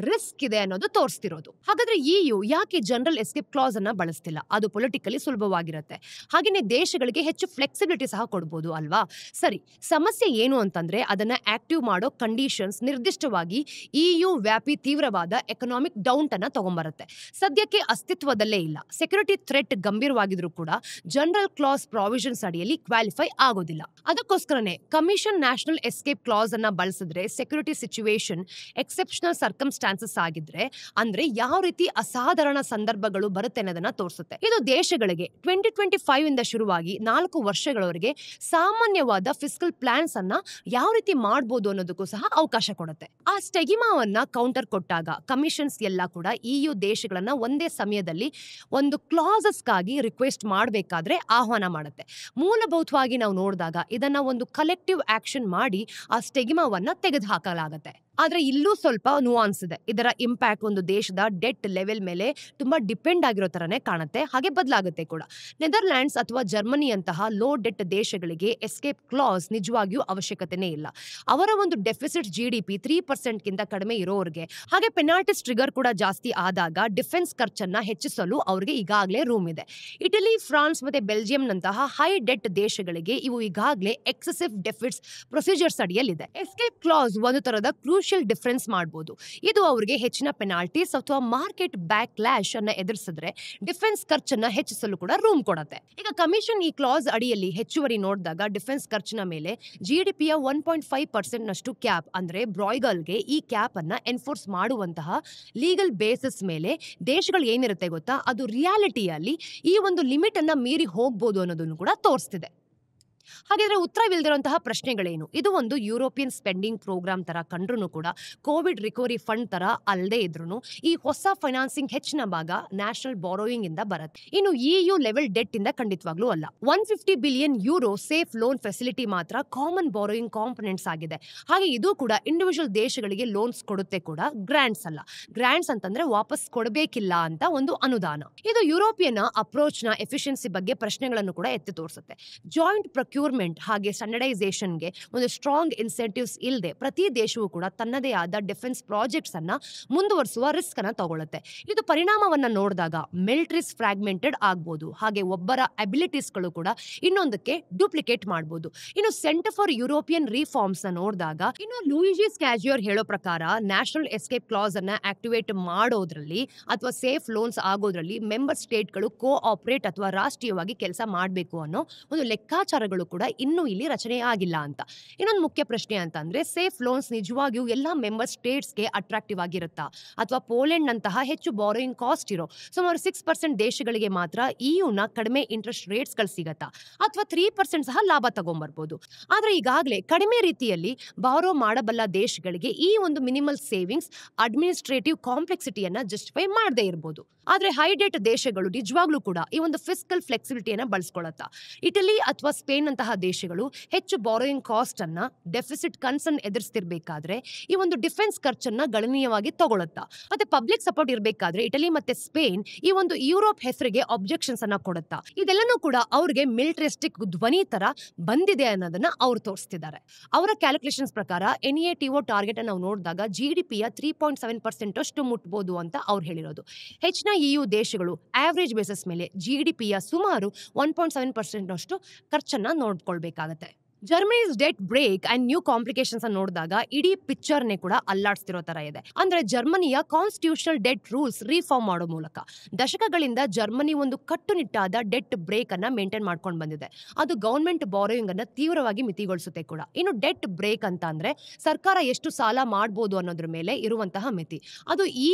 ರಿಸ್ಕ್ ಇದೆ ಅನ್ನೋದು ತೋರಿಸ್ತಿರೋದು. ಹಾಗಾದ್ರೆ EU ಯಾಕೆ ಜನರಲ್ ಎಸ್ಕೇಪ್ ಕ್ಲಾಸ್ ಅನ್ನ ಬಳಸ್ತಿಲ್ಲ? ಅದು ಪೊಲಿಟಿಕಲಿ ಸುಲಭವಾಗಿರುತ್ತೆ, ಹಾಗೇನೆ ದೇಶಗಳಿಗೆ ಹೆಚ್ಚು ಫ್ಲೆಕ್ಸಿಬಿಲಿಟಿ ಸಹ ಕೊಡಬಹುದು ಅಲ್ವಾ? ಸರಿ, ಸಮಸ್ಯೆ ಏನು ಅಂತಂದ್ರೆ ಅದನ್ನ ಆಕ್ಟಿವ್ ಮಾಡೋ ಕಂಡೀಷನ್ಸ್ ನಿರ್ದಿಷ್ಟವಾಗಿ EU ವ್ಯಾಪಿ ತೀವ್ರವಾದ ಎಕನಾಮಿಕ್ ಡೌನ್ ಅನ್ನ ತಗೊಂಬರುತ್ತೆ. ಸದ್ಯಕ್ಕೆ ಅಸ್ತಿತ್ವದಲ್ಲೇ ಇಲ್ಲ. ಸೆಕ್ಯೂರಿಟಿ ಥ್ರೆಟ್ ಗಂಭೀರವಾಗಿದ್ರು ಕೂಡ ಜನರಲ್ ಕ್ಲಾಸ್ ಪ್ರಾವಿಷನ್ಸ್ ಅಡಿಯಲ್ಲಿ ಕ್ವಾಲಿಫೈ ಆಗೋದಿಲ್ಲ. ಅದಕ್ಕೋಸ್ಕರನೇ ಕಮಿಷನ್ ನ್ಯಾಷನಲ್ ಎಸ್ಕೇಪ್ ಕ್ಲಾಸ್ ಅನ್ನ ಬಳಸಿದ್ರೆ ಸೆಕ್ಯೂರಿಟಿ ಸಿಚುವೇಶನ್ ಎಕ್ಸೆಪ್ಷನಲ್ ಸರ್ಕಮ್ಸ್ಟಾನ್ಸಸ್ ಆಗಿದ್ರೆ, ಅಂದ್ರೆ ಯಾವ ರೀತಿ ಅಸಾಧಾರಣ ಸಂದರ್ಭಗಳು ಬರುತ್ತೆ ಅನ್ನೋದನ್ನ ತೋರಿಸುತ್ತೆ. ಇದು ದೇಶಗಳಿಗೆ 2025 ಇಂದ ಶುರುವಾಗಿ 4 ವರ್ಷಗಳವರೆಗೆ ಸಾಮಾನ್ಯವಾದ ಫಿಸ್ಕಲ್ ಪ್ಲಾನ್ಸ್ ಅನ್ನ ಯಾವ ರೀತಿ ಮಾಡಬಹುದು ಅನ್ನೋದಕ್ಕೂ ಸಹ ಅವಕಾಶ ಕೊಡುತ್ತೆ. ಆ ಸ್ಟೆಗಿಮಾವನ್ನ ಕೌಂಟರ್ ಕೊಟ್ಟಾಗ ಕಮಿಷನ್ಸ್ ಎಲ್ಲ ಕೂಡ EU ದೇಶಗಳನ್ನ ಒಂದೇ ಸಮಯದಲ್ಲಿ ಒಂದು ಕ್ಲಾಸಸ್ ಗಾಗಿ ರಿಕ್ವೆಸ್ಟ್ ಮಾಡಬೇಕಾದ್ರೆ ಆಹ್ವಾನ ಮಾಡುತ್ತೆ. ಮೂಲಭೂತವಾಗಿ ನಾವು ನೋಡಿದಾಗ ಇದನ್ನ ಒಂದು ಕಲೆಕ್ಟಿವ್ ಆಕ್ಷನ್ ಮಾಡಿ ಆ ಸ್ಟೆಗಿಮಾವನ್ನ ತೆಗೆದುಹಾಕಲಾಗುತ್ತೆ. ಆದ್ರೆ ಇಲ್ಲೂ ಸ್ವಲ್ಪ ನುವಾನ್ಸ್ ಇದೆ. ಇದರ ಇಂಪ್ಯಾಕ್ಟ್ ಒಂದು ದೇಶದ ಡೆಟ್ ಲೆವೆಲ್ ಮೇಲೆ ತುಂಬಾ ಡಿಪೆಂಡ್ ಆಗಿರೋ ತರನೇ ಕಾಣುತ್ತೆ, ಹಾಗೆ ಬದಲಾಗುತ್ತೆ ಕೂಡ. ನೆದರ್ಲ್ಯಾಂಡ್ಸ್ ಅಥವಾ ಜರ್ಮನಿಯಂತಹ ಲೋ ಡೆಟ್ ದೇಶಗಳಿಗೆ ಎಸ್ಕೇಪ್ ಕ್ಲಾಸ್ ನಿಜವಾಗಿಯೂ ಅವಶ್ಯಕತೆನೇ ಇಲ್ಲ. ಅವರ ಒಂದು ಡೆಫಿಸಿಟ್ GDP 3%ಗಿಂತ ಕಡಿಮೆ ಇರೋರಿಗೆ, ಹಾಗೆ ಪೆನಾಲ್ಟಿಸ್ ಟ್ರಿಗರ್ ಕೂಡ ಜಾಸ್ತಿ ಆದಾಗ ಡಿಫೆನ್ಸ್ ಖರ್ಚನ್ನ ಹೆಚ್ಚಿಸಲು ಅವರಿಗೆ ಈಗಾಗಲೇ ರೂಮ್ ಇದೆ. ಇಟಲಿ, ಫ್ರಾನ್ಸ್ ಮತ್ತೆ ಬೆಲ್ಜಿಯಂನಂತಹ ಹೈ ಡೆಟ್ ದೇಶಗಳಿಗೆ ಇವು ಈಗಾಗಲೇ ಎಕ್ಸೆಸಿವ್ ಡೆಫಿಟ್ಸ್ ಪ್ರೊಸೀಜರ್ಸ್ ಅಡಿಯಲ್ಲಿದೆ. ಎಸ್ಕೇಪ್ ಕ್ಲಾಸ್ ಒಂದು ತರದ ಡಿಫರೆನ್ಸ್ ಮಾಡಬಹುದು. ಇದು ಅವರಿಗೆ ಹೆಚ್ಚಿನ ಪೆನಾಲ್ಟೀಸ್ ಅಥವಾ ಮಾರ್ಕೆಟ್ ಬ್ಯಾಕ್ ಲ್ಯಾಶ್ ಅನ್ನ ಎದುರಿಸಿದ್ರೆ ಡಿಫೆನ್ಸ್ ಖರ್ಚನ್ನ ಹೆಚ್ಚಿಸಲು ಕೂಡ ರೂಮ್ ಕೊಡುತ್ತೆ. ಈಗ ಕಮಿಷನ್ ಈ ಕ್ಲಾಸ್ ಅಡಿಯಲ್ಲಿ ಹೆಚ್ಚುವರಿ ನೋಡಿದಾಗ ಡಿಫೆನ್ಸ್ ಖರ್ಚಿನ ಮೇಲೆ GDP-ಯ 1.5% ನಷ್ಟು ಕ್ಯಾಪ್, ಅಂದ್ರೆ ಬ್ರಾಯ್ಗಲ್ಗೆ ಈ ಕ್ಯಾಪ್ ಅನ್ನ ಎನ್ಫೋರ್ಸ್ ಮಾಡುವಂತಹ ಲೀಗಲ್ ಬೇಸಿಸ್ ಮೇಲೆ ದೇಶಗಳು ಏನಿರುತ್ತೆ ಗೊತ್ತಾ, ಅದು ರಿಯಾಲಿಟಿಯಲ್ಲಿ ಈ ಒಂದು ಲಿಮಿಟ್ ಅನ್ನ ಮೀರಿ ಹೋಗ್ಬೋದು ಅನ್ನೋದನ್ನು ಕೂಡ ತೋರಿಸ್ತಿದೆ. ಹಾಗಾದ್ರೆ ಉತ್ತರವಿಲ್ಲದಿರುವಂತಹ ಪ್ರಶ್ನೆಗಳೇನು? ಇದು ಒಂದು ಯುರೋಪಿಯನ್ ಸ್ಪೆಂಡಿಂಗ್ ಪ್ರೋಗ್ರಾಮ್ ತರ ಕಂಡ್ರು ಕೂಡ ಕೋವಿಡ್ ರಿಕವರಿ ಫಂಡ್ ತರ ಅಲ್ಲದೆ ಇದ್ರು ಈ ಹೊಸ ಫೈನಾನ್ಸಿಂಗ್ ಹೆಚ್ಚಿನ ಭಾಗ ನ್ಯಾಷನಲ್ ಬಾರೋಯಿಂಗ್ ಇಂದ ಬರುತ್ತೆ. ಇನ್ನು EU ಲೆವೆಲ್ ಡೆಟ್ ಇಂದ ಖಂಡಿತವಾಗ್ಲೂ ಅಲ್ಲ. €150 ಬಿಲಿಯನ್ ಸೇಫ್ ಲೋನ್ ಫೆಸಿಲಿಟಿ ಮಾತ್ರ ಕಾಮನ್ ಬಾರೋಯಿಂಗ್ ಕಾಂಪೊನೆಂಟ್ಸ್ ಆಗಿದೆ. ಹಾಗೆ ಇದು ಕೂಡ ಇಂಡಿವಿಜುವಲ್ ದೇಶಗಳಿಗೆ ಲೋನ್ಸ್ ಕೊಡುತ್ತೆ ಕೂಡ, ಗ್ರಾಂಟ್ಸ್ ಅಲ್ಲ. ಗ್ರಾಂಟ್ಸ್ ಅಂತಂದ್ರೆ ವಾಪಸ್ ಕೊಡಬೇಕಿಲ್ಲ ಅಂತ ಒಂದು ಅನುದಾನ. ಇದು ಯುರೋಪಿಯನ್ ಅಪ್ರೋಚ್ ನ ಎಫಿಷಿಯನ್ಸಿ ಬಗ್ಗೆ ಪ್ರಶ್ನೆಗಳನ್ನು ಕೂಡ ಎತ್ತಿ ತೋರಿಸುತ್ತೆ. ಜಾಯಿಂಟ್ ಪ್ರೊಕ್ಯೂರ್ಮೆಂಟ್ ಹಾಗೆ ಸ್ಟ್ಯಾಂಡರ್ಡೈಸೇಷನ್ಗೆ ಒಂದು ಸ್ಟ್ರಾಂಗ್ ಇನ್ಸೆಂಟಿವ್ಸ್ ಇಲ್ಲದೆ ಪ್ರತಿ ದೇಶವೂ ಕೂಡ ತನ್ನದೇ ಆದ ಡಿಫೆನ್ಸ್ ಪ್ರಾಜೆಕ್ಟ್ಸ್ ಅನ್ನ ಮುಂದುವರಿಸುವ ರಿಸ್ಕ್ ಅನ್ನ ತಗೊಳುತ್ತೆ. ಇದು ಪರಿಣಾಮವನ್ನ ನೋಡಿದಾಗ ಮಿಲಿಟರೀಸ್ ಫ್ರಾಗ್ಮೆಂಟೆಡ್ ಆಗ್ಬೋದು, ಹಾಗೆ ಒಬ್ಬರ ಅಬಿಲಿಟೀಸ್ಗಳು ಕೂಡ ಇನ್ನೊಂದಕ್ಕೆ ಡೂಪ್ಲಿಕೇಟ್ ಮಾಡಬಹುದು. ಇನ್ನು ಸೆಂಟರ್ ಫಾರ್ ಯುರೋಪಿಯನ್ ರಿಫಾರ್ಮ್ಸ್ ನ ನೋಡಿದಾಗ ಇನ್ನು ಲೂಯಿಜಿ ಸ್ಕ್ಯಾಜಿಯರ್ ಹೇಳೋ ಪ್ರಕಾರ ನ್ಯಾಷನಲ್ ಎಸ್ಕೇಪ್ ಕ್ಲಾಸ್ ಅನ್ನ ಆಕ್ಟಿವೇಟ್ ಮಾಡೋದ್ರಲ್ಲಿ ಅಥವಾ ಸೇಫ್ ಲೋನ್ಸ್ ಆಗೋದ್ರಲ್ಲಿ ಮೆಂಬರ್ ಸ್ಟೇಟ್ಗಳು ಕೋಆಪರೇಟ್ ಅಥವಾ ರಾಷ್ಟ್ರೀಯವಾಗಿ ಕೆಲಸ ಮಾಡಬೇಕು ಅನ್ನೋ ಒಂದು ಲೆಕ್ಕಾಚಾರಗಳು ಕೂಡ ಇನ್ನೂ ಇಲ್ಲಿ ರಚನೆ ಆಗಿಲ್ಲ ಅಂತ. ಇನ್ನೊಂದು ಮುಖ್ಯ ಪ್ರಶ್ನೆ ಅಂತಂದ್ರೆ ಸೇಫ್ ಲೋನ್ಸ್ ನಿಜವಾಗಿಯೂ ಎಲ್ಲಾ ಮೆಂಬರ್ ಸ್ಟೇಟ್ಸ್ಗೆ ಅಟ್ರಾಕ್ಟಿವ್ ಆಗಿರುತ್ತಾ ಅಥವಾ ಪೋಲೆಂಡ್ ನಂತಹ ಹೆಚ್ಚು ಬಾರೋಯಿಂಗ್ ಕಾಸ್ಟ್ ಇರೋ ಸುಮಾರು 6% ದೇಶಗಳಿಗೆ ಮಾತ್ರ ನ ಕಡಿಮೆ ಇಂಟ್ರೆಸ್ಟ್ ರೇಟ್ಸ್ ಗಳು ಸಿಗತ್ತಾ ಅಥವಾ 3% ಸಹ ಲಾಭ ತಗೊಂಡ್ಬರ್ಬೋದು. ಆದ್ರೆ ಈಗಾಗಲೇ ಕಡಿಮೆ ರೀತಿಯಲ್ಲಿ ಬಾರೋ ಮಾಡಬಲ್ಲ ದೇಶಗಳಿಗೆ ಈ ಒಂದು ಮಿನಿಮಲ್ ಸೇವಿಂಗ್ಸ್ ಅಡ್ಮಿನಿಸ್ಟ್ರೇಟಿವ್ ಕಾಂಪ್ಲೆಕ್ಸಿಟಿಯನ್ನ ಜಸ್ಟಿಫೈ ಮಾಡದೇ ಇರಬಹುದು. ಆದ್ರೆ ಹೈ ಡೆಟ್ ದೇಶಗಳು ನಿಜವಾಗ್ಲೂ ಕೂಡ ಈ ಒಂದು ಫಿಸ್ಕಲ್ ಫ್ಲೆಕ್ಸಿಬಿಲಿಟಿಯನ್ನ ಬಳಸ್ಕೊಳ್ಳುತ್ತಾ. ಇಟಲಿ ಅಥವಾ ಸ್ಪೇನ್ ಅಂತಹ ದೇಶಗಳು ಹೆಚ್ಚು ಬಾರೋಯಿಂಗ್ ಕಾಸ್ಟ್ ಅನ್ನ ಡೆಫಿಸಿಟ್ ಕನ್ಸರ್ನ್ ಎದುರಿಸ್ತಿರ್ಬೇಕಾದ್ರೆ ಈ ಒಂದು ಡಿಫೆನ್ಸ್ ಖರ್ಚನ್ನ ಗಣನೀಯವಾಗಿ ತಗೊಳುತ್ತಾ. ಮತ್ತೆ ಪಬ್ಲಿಕ್ ಸಪೋರ್ಟ್ ಇರಬೇಕಾದ್ರೆ ಇಟಲಿ ಮತ್ತೆ ಸ್ಪೇನ್ ಈ ಒಂದು ಯುರೋಪ್ ಹೆಸರಿಗೆ ಅಬ್ಜೆಕ್ಷನ್ಸ್ ಅನ್ನ ಕೊಡುತ್ತಾ. ಇದೆಲ್ಲನೂ ಕೂಡ ಅವ್ರಿಗೆ ಮಿಲಿಟರಿಸ್ಟಿಕ್ ಧ್ವನಿ ತರ ಬಂದಿದೆ ಅನ್ನೋದನ್ನ ಅವ್ರು ತೋರಿಸ್ತಿದ್ದಾರೆ. ಅವರ ಕ್ಯಾಲ್ಕುಲೇಷನ್ಸ್ ಪ್ರಕಾರ NATO ಟಾರ್ಗೆಟ್ ನಾವು ನೋಡಿದಾಗ GDPಯ 3.7% ಅಷ್ಟು ಮುಟ್ಬೋದು ಅಂತ ಅವ್ರು ಹೇಳಿರೋದು. ಹೆಚ್ಚಿನ EU ದೇಶಗಳು ಆವರೇಜ್ ಬೇಸಿಸ್ ಮೇಲೆ GDPಯ ಸುಮಾರು 1.7% ಅಷ್ಟು ಖರ್ಚನ್ನ ನೋಡ್ಕೊಳ್ಬೇಕಾಗತ್ತೆ. Germany's debt brake and new complications ಅನ್ನು ನೋಡಿದಾಗ ಇಡೀ ಪಿಕ್ಚರ್ನೇ ಕೂಡ ಅಲ್ಲಾಡಿಸ್ತಿರೋ ತರ ಇದೆ. ಅಂದ್ರೆ ಜರ್ಮನಿಯ ಕಾನ್ಸ್ಟಿಟ್ಯೂಷನಲ್ ಡೆಟ್ ರೂಲ್ಸ್ ರಿಫಾರ್ಮ್ ಮಾಡೋ ಮೂಲಕ ದಶಕಗಳಿಂದ ಜರ್ಮನಿ ಒಂದು ಕಟ್ಟುನಿಟ್ಟಾದ ಡೆಟ್ ಬ್ರೇಕ್ ಅನ್ನ ಮೇಂಟೈನ್ ಮಾಡ್ಕೊಂಡು ಬಂದಿದೆ. ಅದು ಗವರ್ಮೆಂಟ್ ಬಾರೋಯಿಂಗ್ ಅನ್ನ ತೀವ್ರವಾಗಿ ಮಿತಿಗೊಳಿಸುತ್ತೆ ಕೂಡ. ಇನ್ನು ಡೆಟ್ ಬ್ರೇಕ್ ಅಂತ ಅಂದ್ರೆ ಸರ್ಕಾರ ಎಷ್ಟು ಸಾಲ ಮಾಡಬಹುದು ಅನ್ನೋದ್ರ ಮೇಲೆ ಇರುವಂತಹ ಮಿತಿ. ಅದು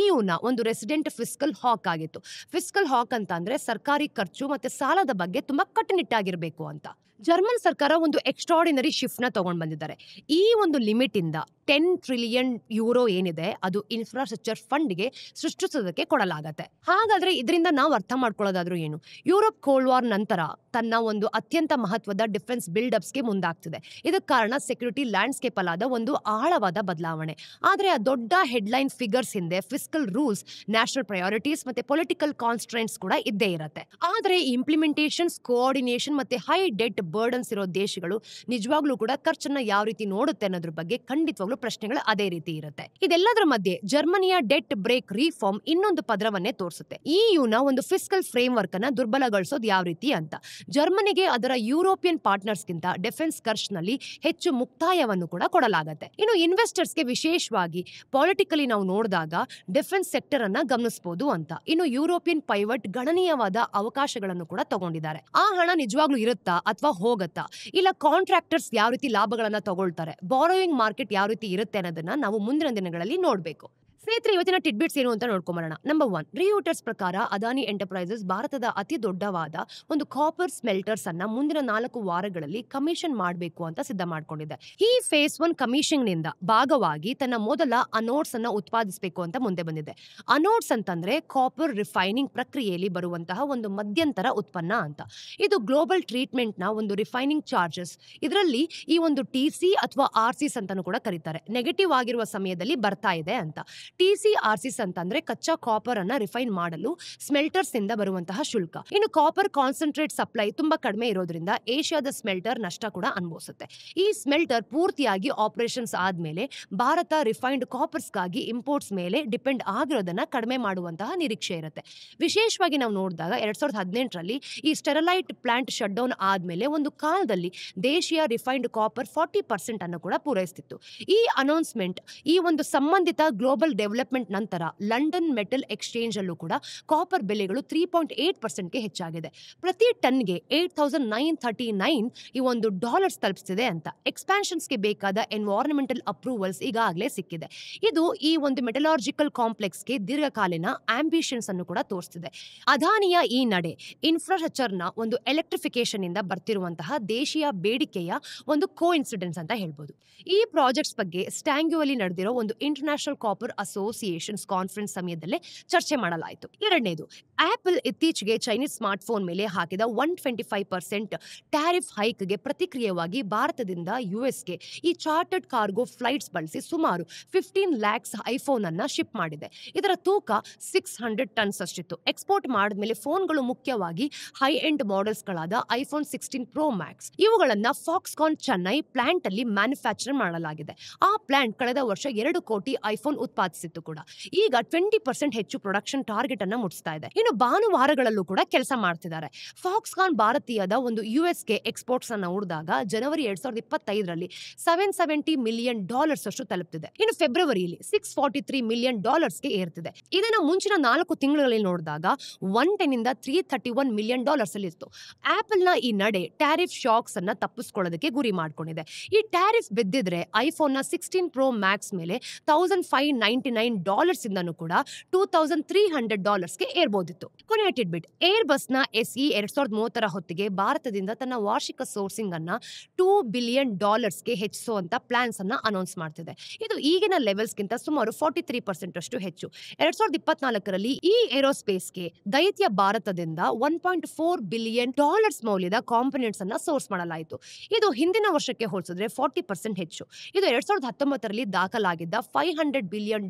ನ ಒಂದು ರೆಸಿಡೆಂಟ್ ಫಿಸ್ಕಲ್ ಹಾಕ್ ಆಗಿತ್ತು. ಫಿಸ್ಕಲ್ ಹಾಕ್ ಅಂತ ಅಂದ್ರೆ ಸರ್ಕಾರಿ ಖರ್ಚು ಮತ್ತೆ ಸಾಲದ ಬಗ್ಗೆ ತುಂಬಾ ಕಟ್ಟುನಿಟ್ಟಾಗಿರ್ಬೇಕು ಅಂತ. ಜರ್ಮನ್ ಸರ್ಕಾರ ಒಂದು ಎಕ್ಸ್ಟ್ರಾರ್ಡಿನರಿ ಶಿಫ್ಟ್ ನ ತಗೊಂಡ್ ಬಂದಿದ್ದಾರೆ. ಈ ಒಂದು ಲಿಮಿಟ್ ಇಂದ 10 ಟ್ರಿಲಿಯನ್ ಯೂರೋ ಏನಿದೆ ಅದು ಇನ್ಫ್ರಾಸ್ಟ್ರಕ್ಚರ್ ಫಂಡ್ಗೆ ಸೃಷ್ಟಿಸೋದಕ್ಕೆ ಕೊಡಲಾಗತ್ತೆ. ಹಾಗಾದ್ರೆ ಇದರಿಂದ ನಾವು ಅರ್ಥ ಮಾಡ್ಕೊಳ್ಳೋದಾದ್ರೂ ಏನು? ಯುರೋಪ್ ಕೋಲ್ಡ್ ವಾರ್ ನಂತರ ತನ್ನ ಒಂದು ಅತ್ಯಂತ ಮಹತ್ವದ ಡಿಫೆನ್ಸ್ ಬಿಲ್ಡಪ್ಸ್ಗೆ ಮುಂದಾಗ್ತಿದೆ. ಇದಕ್ಕೆ ಕಾರಣ ಸೆಕ್ಯೂರಿಟಿ ಲ್ಯಾಂಡ್ಸ್ಕೇಪ್ ಅಲ್ಲಾದ ಒಂದು ಆಳವಾದ ಬದಲಾವಣೆ. ಆದ್ರೆ ಆ ದೊಡ್ಡ ಹೆಡ್ಲೈನ್ ಫಿಗರ್ಸ್ ಹಿಂದೆ ಫಿಸ್ಕಲ್ ರೂಲ್ಸ್, ನ್ಯಾಷನಲ್ ಪ್ರಯಾರಿಟೀಸ್ ಮತ್ತೆ ಪೊಲಿಟಿಕಲ್ ಕಾನ್ಸ್ಟ್ರೆಂಟ್ಸ್ ಕೂಡ ಇದ್ದೇ ಇರುತ್ತೆ. ಆದ್ರೆ ಇಂಪ್ಲಿಮೆಂಟೇಷನ್ಸ್, ಕೋಆರ್ಡಿನೇಷನ್ ಮತ್ತೆ ಹೈ ಡೆಟ್ ಬರ್ಡನ್ಸ್ ಇರೋ ದೇಶಗಳು ನಿಜವಾಗ್ಲೂ ಕೂಡ ಖರ್ಚನ್ನ ಯಾವ ರೀತಿ ನೋಡುತ್ತೆ ಅನ್ನೋದ್ರ ಬಗ್ಗೆ ಖಂಡಿತವಾಗ್ಲೂ ಪ್ರಶ್ನೆಗಳು ಅದೇ ರೀತಿ ಇರುತ್ತೆ. ಇದೆಲ್ಲದರ ಮಧ್ಯೆ ಜರ್ಮನಿಯ ಡೆಟ್ ಬ್ರೇಕ್ ರಿಫಾರ್ಮ್ ಇನ್ನೊಂದು ಪದರವನ್ನೇ ತೋರಿಸುತ್ತೆ. ನ ಒಂದು ಫಿಸ್ಕಲ್ ಫ್ರೇಮ್ ವರ್ಕ್ ಅನ್ನ ದುರ್ಬಲಗೊಳಿಸೋದು ಯಾವ ರೀತಿ ಅಂತ. ಜರ್ಮನಿಗೆ ಅದರ ಯುರೋಪಿಯನ್ ಪಾರ್ಟ್ನರ್ಸ್ಗಿಂತ ಡಿಫೆನ್ಸ್ ಖರ್ಚಿನಲ್ಲಿ ಹೆಚ್ಚು ಮುಕ್ತಾಯವನ್ನು ಕೂಡ ಕೊಡಲಾಗುತ್ತೆ. ಇನ್ನು ಇನ್ವೆಸ್ಟರ್ಸ್ಗೆ ವಿಶೇಷವಾಗಿ ಪಾಲಿಟಿಕಲಿ ನಾವು ನೋಡಿದಾಗ ಡಿಫೆನ್ಸ್ ಸೆಕ್ಟರ್ ಅನ್ನ ಗಮನಿಸಬಹುದು ಅಂತ. ಇನ್ನು ಯುರೋಪಿಯನ್ ಪೈವಟ್ ಗಣನೀಯವಾದ ಅವಕಾಶಗಳನ್ನು ಕೂಡ ತಗೊಂಡಿದ್ದಾರೆ. ಆ ಹಣ ನಿಜವಾಗ್ಲೂ ಇರುತ್ತಾ ಅಥವಾ ಹೋಗತ್ತಾ, ಇಲ್ಲ ಕಾಂಟ್ರಾಕ್ಟರ್ಸ್ ಯಾವ ರೀತಿ ಲಾಭಗಳನ್ನ ತಗೊಳ್ತಾರೆ, ಬಾರೋಯಿಂಗ್ ಮಾರ್ಕೆಟ್ ಯಾವ ರೀತಿ ಇರುತ್ತೆ ಅನ್ನೋದನ್ನ ನಾವು ಮುಂದಿನ ದಿನಗಳಲ್ಲಿ ನೋಡಬೇಕು. ಸ್ನೇಹಿತರೆ, ಇವತ್ತಿನ ಟಿಡ್ಬಿಟ್ಸ್ ಏನು ಅಂತ ನೋಡ್ಕೊಂಬರೋಣ. ನಂಬರ್ 1, ರಿಯೂಟರ್ಸ್ ಪ್ರಕಾರ ಅದಾನಿ ಎಂಟರ್ಪ್ರೈಸಸ್ ಭಾರತದ ಅತಿ ದೊಡ್ಡವಾದ ಒಂದು ಕಾಪರ್ ಸ್ಮೆಲ್ಟರ್ಸ್ ಅನ್ನ ಮುಂದಿನ 4 ವಾರಗಳಲ್ಲಿ ಕಮಿಷನ್ ಮಾಡಬೇಕು ಅಂತ ಸಿದ್ಧ ಮಾಡ್ಕೊಂಡಿದೆ. ಈ ಫೇಸ್ 1 ಕಮಿಷನ್ ನಿಂದ ಭಾಗವಾಗಿ ತನ್ನ ಮೊದಲ ಅನೋಡ್ಸ್ ಅನ್ನ ಉತ್ಪಾದಿಸಬೇಕು ಅಂತ ಮುಂದೆ ಬಂದಿದೆ. ಅನೋಡ್ಸ್ ಅಂತಂದ್ರೆ ಕಾಪರ್ ರಿಫೈನಿಂಗ್ ಪ್ರಕ್ರಿಯೆಯಲ್ಲಿ ಬರುವಂತಹ ಒಂದು ಮಧ್ಯಂತರ ಉತ್ಪನ್ನ ಅಂತ. ಇದು ಗ್ಲೋಬಲ್ ಟ್ರೀಟ್ಮೆಂಟ್ ನ ಒಂದು ರಿಫೈನಿಂಗ್ ಚಾರ್ಜಸ್. ಇದರಲ್ಲಿ ಈ ಒಂದು TC ಅಥವಾ RCs ಅಂತಾನೂ ಕೂಡ ಕರೀತಾರೆ. ನೆಗೆಟಿವ್ ಆಗಿರುವ ಸಮಯದಲ್ಲಿ ಬರ್ತಾ ಇದೆ ಅಂತ. TC/RCs ಅಂತಂದ್ರೆ ಕಚ್ಚಾ ಕಾಪರ್ ಅನ್ನ ರಿಫೈನ್ ಮಾಡಲು ಸ್ಮೆಲ್ಟರ್ಸ್ ಇಂದ ಬರುವಂತಹ ಶುಲ್ಕ. ಇನ್ನು ಕಾಪರ್ ಕಾನ್ಸಂಟ್ರೇಟ್ ಸಪ್ಲೈ ತುಂಬಾ ಕಡಿಮೆ ಇರೋದ್ರಿಂದ ಏಷ್ಯಾದ ಸ್ಮೆಲ್ಟರ್ ನಷ್ಟ ಕೂಡ ಅನುಭವಿಸುತ್ತೆ. ಈ ಸ್ಮೆಲ್ಟರ್ ಪೂರ್ತಿಯಾಗಿ ಆಪರೇಷನ್ಸ್ ಆದ್ಮೇಲೆ ಭಾರತ ರಿಫೈನ್ಡ್ ಕಾಪರ್ಸ್ಗಾಗಿ ಇಂಪೋರ್ಟ್ಸ್ ಮೇಲೆ ಡಿಪೆಂಡ್ ಆಗಿರೋದನ್ನ ಕಡಿಮೆ ಮಾಡುವಂತಹ ನಿರೀಕ್ಷೆ ಇರುತ್ತೆ. ವಿಶೇಷವಾಗಿ ನಾವು ನೋಡಿದಾಗ 2018ರಲ್ಲಿ ಈ ಸ್ಟೆರಲೈಟ್ ಪ್ಲಾಂಟ್ ಶಟ್ ಡೌನ್ ಆದ್ಮೇಲೆ ಒಂದು ಕಾಲದಲ್ಲಿ ದೇಶೀಯ ರಿಫೈನ್ಡ್ ಕಾಪರ್ 40% ಅನ್ನು ಕೂಡ ಪೂರೈಸುತ್ತಿತ್ತು. ಈ ಅನೌನ್ಸ್ಮೆಂಟ್ ಈ ಒಂದು ಸಂಬಂಧಿತ ಗ್ಲೋಬಲ್ ಡೆವಲಪ್ಮೆಂಟ್ ನಂತರ ಲಂಡನ್ ಮೆಟಲ್ ಎಕ್ಸ್ಚೇಂಜ್ ಅಲ್ಲೂ ಕೂಡ ಕಾಪರ್ ಬೆಲೆಗಳು 3.8%ಗೆ ಹೆಚ್ಚಾಗಿದೆ. ಪ್ರತಿ ಟನ್ಗೆ 8,939 ಈ ಒಂದು ಡಾಲರ್ಸ್ ತಲುಪಿಸಿದೆ ಅಂತ. ಎಕ್ಸ್ಪಾನ್ಷನ್ಸ್ಗೆ ಬೇಕಾದ ಎನ್ವೈರನ್ಮೆಂಟಲ್ ಅಪ್ರೂವಲ್ಸ್ ಈಗಾಗಲೇ ಸಿಕ್ಕಿದೆ. ಇದು ಈ ಒಂದು ಮೆಟಲಾರ್ಜಿಕಲ್ ಕಾಂಪ್ಲೆಕ್ಸ್ಗೆ ದೀರ್ಘಕಾಲೀನ ಆಂಬಿಷನ್ಸ್ ಅನ್ನು ಕೂಡ ತೋರಿಸ್ತಿದೆ. ಅದಾನಿಯ ಈ ನಡೆ ಇನ್ಫ್ರಾಸ್ಟ್ರಕ್ಚರ್ನ ಒಂದು ಎಲೆಕ್ಟ್ರಿಫಿಕೇಶನ್ ಇಂದ ಬರ್ತಿರುವಂತಹ ದೇಶೀಯ ಬೇಡಿಕೆಯ ಒಂದು ಕೋಇನ್ಸಿಡೆನ್ಸ್ ಅಂತ ಹೇಳ್ಬೋದು. ಈ ಪ್ರಾಜೆಕ್ಟ್ಸ್ ಬಗ್ಗೆ ಸ್ಟ್ಯಾಂಗ್ಯೂಯಲ್ಲಿ ನಡೆದಿರೋ ಒಂದು ಇಂಟರ್ನ್ಯಾಷನಲ್ ಕಾಪರ್ ಅಸೋಸಿಯೇಷನ್ಸ್ ಕಾನ್ಫರೆನ್ಸ್ ಸಮಯದಲ್ಲೇ ಚರ್ಚೆ ಮಾಡಲಾಯಿತು. ಎರಡನೇದು, ಆಪಲ್ ಇತ್ತೀಚೆಗೆ ಚೈನೀಸ್ ಸ್ಮಾರ್ಟ್ಫೋನ್ ಮೇಲೆ ಹಾಕಿದ 125% ಟ್ಯಾರಿಫ್ ಹೈಕ್ಗೆ ಪ್ರತಿಕ್ರಿಯೆಯಾಗಿ ಭಾರತದಿಂದ ಯುಎಸ್ಗೆ ಈ ಚಾರ್ಟರ್ಡ್ ಕಾರ್ಗೋ ಫ್ಲೈಟ್ಸ್ ಬಳಸಿ ಸುಮಾರು 15 ಲ್ಯಾಕ್ಸ್ ಐಫೋನ್ ಅನ್ನ ಶಿಪ್ ಮಾಡಿದೆ. ಇದರ ತೂಕ 600 ಟನ್ಸ್ ಅಷ್ಟಿತ್ತು. ಎಕ್ಸ್ಪೋರ್ಟ್ ಮಾಡಿದ್ಮೇಲೆ ಫೋನ್ಗಳು ಮುಖ್ಯವಾಗಿ ಹೈ ಎಂಡ್ ಮಾಡೆಲ್ಸ್ಗಳಾದ ಐಫೋನ್ 16 ಪ್ರೋ ಮ್ಯಾಕ್ಸ್ ಇವುಗಳನ್ನ ಫಾಕ್ಸ್ಕಾನ್ ಚೆನ್ನೈ ಪ್ಲಾಂಟ್ ಅಲ್ಲಿ ಮ್ಯಾನುಫ್ಯಾಕ್ಚರ್ ಮಾಡಲಾಗಿದೆ. ಆ ಪ್ಲಾಂಟ್ ಕಳೆದ ವರ್ಷ 2 ಕೋಟಿ ಐಫೋನ್ ಉತ್ಪಾದಿಸಿತ್ತು ಕೂಡ. ಈಗ 20% ಹೆಚ್ಚು ಪ್ರೊಡಕ್ಷನ್ ಟಾರ್ಗೆಟ್ ಅನ್ನ ಮುಟ್ಟಿಸ್ತಾ ಇದೆ. ಇನ್ನು ಭಾನುವಾರಗಳಲ್ಲೂ ಕೂಡ ಕೆಲಸ ಮಾಡ್ತಿದ್ದಾರೆ. ಫಾಕ್ಸ್ಕಾನ್ ಭಾರತೀಯದ ಒಂದು ಯುಎಸ್ಗೆ ಎಕ್ಸ್ಪೋರ್ಟ್ಸ್ ಅನ್ನು ನೋಡಿದಾಗ ಜನವರಿ 2025ರಲ್ಲಿ $770 ಮಿಲಿಯನ್ ಅಷ್ಟು ತಲುಪ್ತಿದೆ. ಇನ್ನು ಫೆಬ್ರವರಿಯಲ್ಲಿ $643 ಮಿಲಿಯನ್ ಗೆ ಏರ್ತಿದೆ. ಇದನ್ನು ಮುಂಚಿನ 4 ತಿಂಗಳಲ್ಲಿ ನೋಡಿದಾಗ 110 ಇಂದ $331 ಮಿಲಿಯನ್ ಅಲ್ಲಿ ಇತ್ತು. ಆಪಲ್ ನ ಈ ನಡೆ ಟ್ಯಾರಿಫ್ ಶಾಕ್ಸ್ ಅನ್ನ ತಪ್ಪಿಸ್ಕೊಳ್ಳೋದಕ್ಕೆ ಗುರಿ ಮಾಡ್ಕೊಂಡಿದೆ. ಈ ಟ್ಯಾರಿಫ್ ಬಿದ್ದಿದ್ರೆ ಐಫೋನ್ ನ 16 ಪ್ರೋ ಮ್ಯಾಕ್ಸ್ ಮೇಲೆ $1,599 ಕೂಡ $2,300 ಗೆ ಏರ್ಬೋದಿತ್ತು. ಕೊನೆಯ ಟಿಡ್ಬಿಟ್, ಏರ್ ಬಸ್ ನ SE 2030 ಹೊತ್ತಿಗೆ ಭಾರತದಿಂದ ತನ್ನ ವಾರ್ಷಿಕ ಸೋರ್ಸಿಂಗ್ ಅನ್ನ $2 ಬಿಲಿಯನ್ ಗೆ ಹೆಚ್ಚಿಸುವಂತ ಪ್ಲಾನ್ಸ್ ಅನ್ನ ಅನೌನ್ಸ್ ಮಾಡ್ತಿದೆ. ಇದು ಈಗಿನ ಲೆವೆಲ್ಸ್ ಗಿಂತ ಸುಮಾರು 43% ಅಷ್ಟು ಹೆಚ್ಚು. 2024ರಲ್ಲಿ ಈ ಏರೋಸ್ಪೇಸ್ಗೆ ದೈತ್ಯ ಭಾರತದಿಂದ $1.4 ಬಿಲಿಯನ್ ಮೌಲ್ಯದ ಕಾಂಪೊನೆಂಟ್ಸ್ ಅನ್ನ ಸೋರ್ಸ್ ಮಾಡಲಾಯಿತು. ಇದು ಹಿಂದಿನ ವರ್ಷಕ್ಕೆ ಹೋಲಿಸಿದ್ರೆ 40% ಹೆಚ್ಚು. ಇದು 2019ರಲ್ಲಿ ದಾಖಲಾಗಿದ್ದ $500 ಬಿಲಿಯನ್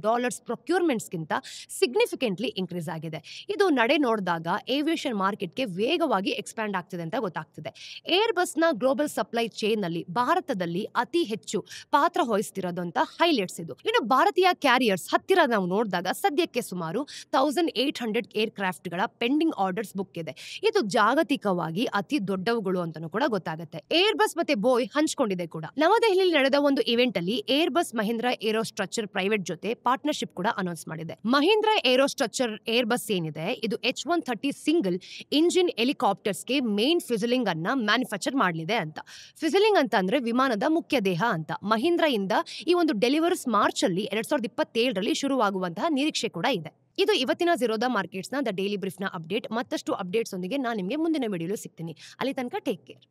ಪ್ರೊಕ್ಯೂರ್ಮೆಂಟ್ಸ್ ಗಿಂತ ಸಿಗ್ನಿಫಿಕೆಂಟ್ಲಿ ಇನ್ಕ್ರೀಸ್ ಆಗಿದೆ. ಇದು ನಡೆ ನೋಡಿದಾಗ ಏವಿಯೇಷನ್ ಮಾರ್ಕೆಟ್ಗೆ ವೇಗವಾಗಿ ಎಕ್ಸ್ಪ್ಯಾಂಡ್ ಆಗ್ತಿದೆ ಅಂತ ಗೊತ್ತಾಗ್ತಿದೆ. ಏರ್ ಬಸ್ ನ ಗ್ಲೋಬಲ್ ಸಪ್ಲೈ ಚೈನ್ ನಲ್ಲಿ ಭಾರತದಲ್ಲಿ ಅತಿ ಹೆಚ್ಚು ಪಾತ್ರ ವಹಿಸ್ತಿರೋದು ಅಂತ ಹೈಲೈಟ್ಸ್ ಇದು. ಇನ್ನು ಭಾರತೀಯ ಕ್ಯಾರಿಯರ್ಸ್ ಹತ್ತಿರ ನಾವು ನೋಡಿದಾಗ ಸದ್ಯಕ್ಕೆ ಸುಮಾರು 1800 ಏರ್ ಕ್ರಾಫ್ಟ್ ಗಳ ಪೆಂಡಿಂಗ್ ಆರ್ಡರ್ಸ್ ಬುಕ್ ಇದೆ. ಇದು ಜಾಗತಿಕವಾಗಿ ಅತಿ ದೊಡ್ಡವುಗಳು ಅಂತಾನೂ ಕೂಡ ಗೊತ್ತಾಗುತ್ತೆ. ಏರ್ ಬಸ್ ಮತ್ತೆ ಬೋಯ್ ಹಂಚ್ಕೊಂಡಿದೆ ಕೂಡ. ನವದೆಹಲಿಯಲ್ಲಿ ನಡೆದ ಒಂದು ಇವೆಂಟ್ ಅಲ್ಲಿ ಏರ್ ಬಸ್ ಮಹೀಂದ್ರ ಏರೋಸ್ಟ್ರಕ್ಚರ್ ಪ್ರೈವೇಟ್ ಜೊತೆ ಪಾರ್ಟ್ನರ್ಶಿಪ್ ಕೂಡ ಅನೌನ್ಸ್ ಮಾಡಿದೆ. ಮಹೀಂದ್ರ ಏರೋಸ್ಟ್ರಕ್ಚರ್ ಏರ್ ಬಸ್ ಏನಿದೆ ಇದು H130 ಸಿಂಗಲ್ ಇಂಜಿನ್ ಹೆಲಿಕಾಪ್ಟರ್ಸ್ಗೆ ಮೇನ್ ಫ್ಯೂಸಲಿಂಗ್ ಅನ್ನ ಮ್ಯಾನುಫ್ಯಾಕ್ಚರ್ ಮಾಡಲಿದೆ ಅಂತ. ಫ್ಯೂಸಲಿಂಗ್ ಅಂತ ಅಂದ್ರೆ ವಿಮಾನದ ಮುಖ್ಯ ದೇಹ ಅಂತ. ಮಹೀಂದ್ರ ಇಂದ ಈ ಒಂದು ಡೆಲಿವರೀಸ್ ಮಾರ್ಚ್ ಅಲ್ಲಿ 2027ರಲ್ಲಿ ಶುರುವಾಗುವಂತಹ ನಿರೀಕ್ಷೆ ಕೂಡ ಇದೆ. ಇದು ಇವತ್ತಿನ ಝೀರೋದ ಮಾರ್ಕೆಟ್ಸ್ ನ ದ ಡೈಲಿ ಬ್ರೀಫ್ ನ ಅಪ್ಡೇಟ್. ಮತ್ತಷ್ಟು ಅಪ್ಡೇಟ್ಸ್ ಒಂದಿಗೆ ನಾನು ನಿಮಗೆ ಮುಂದಿನ ವಿಡಿಯೋಲಿ ಸಿಗ್ತೀನಿ. ಅಲ್ಲಿ ತನಕ ಟೇಕ್ ಕೇರ್.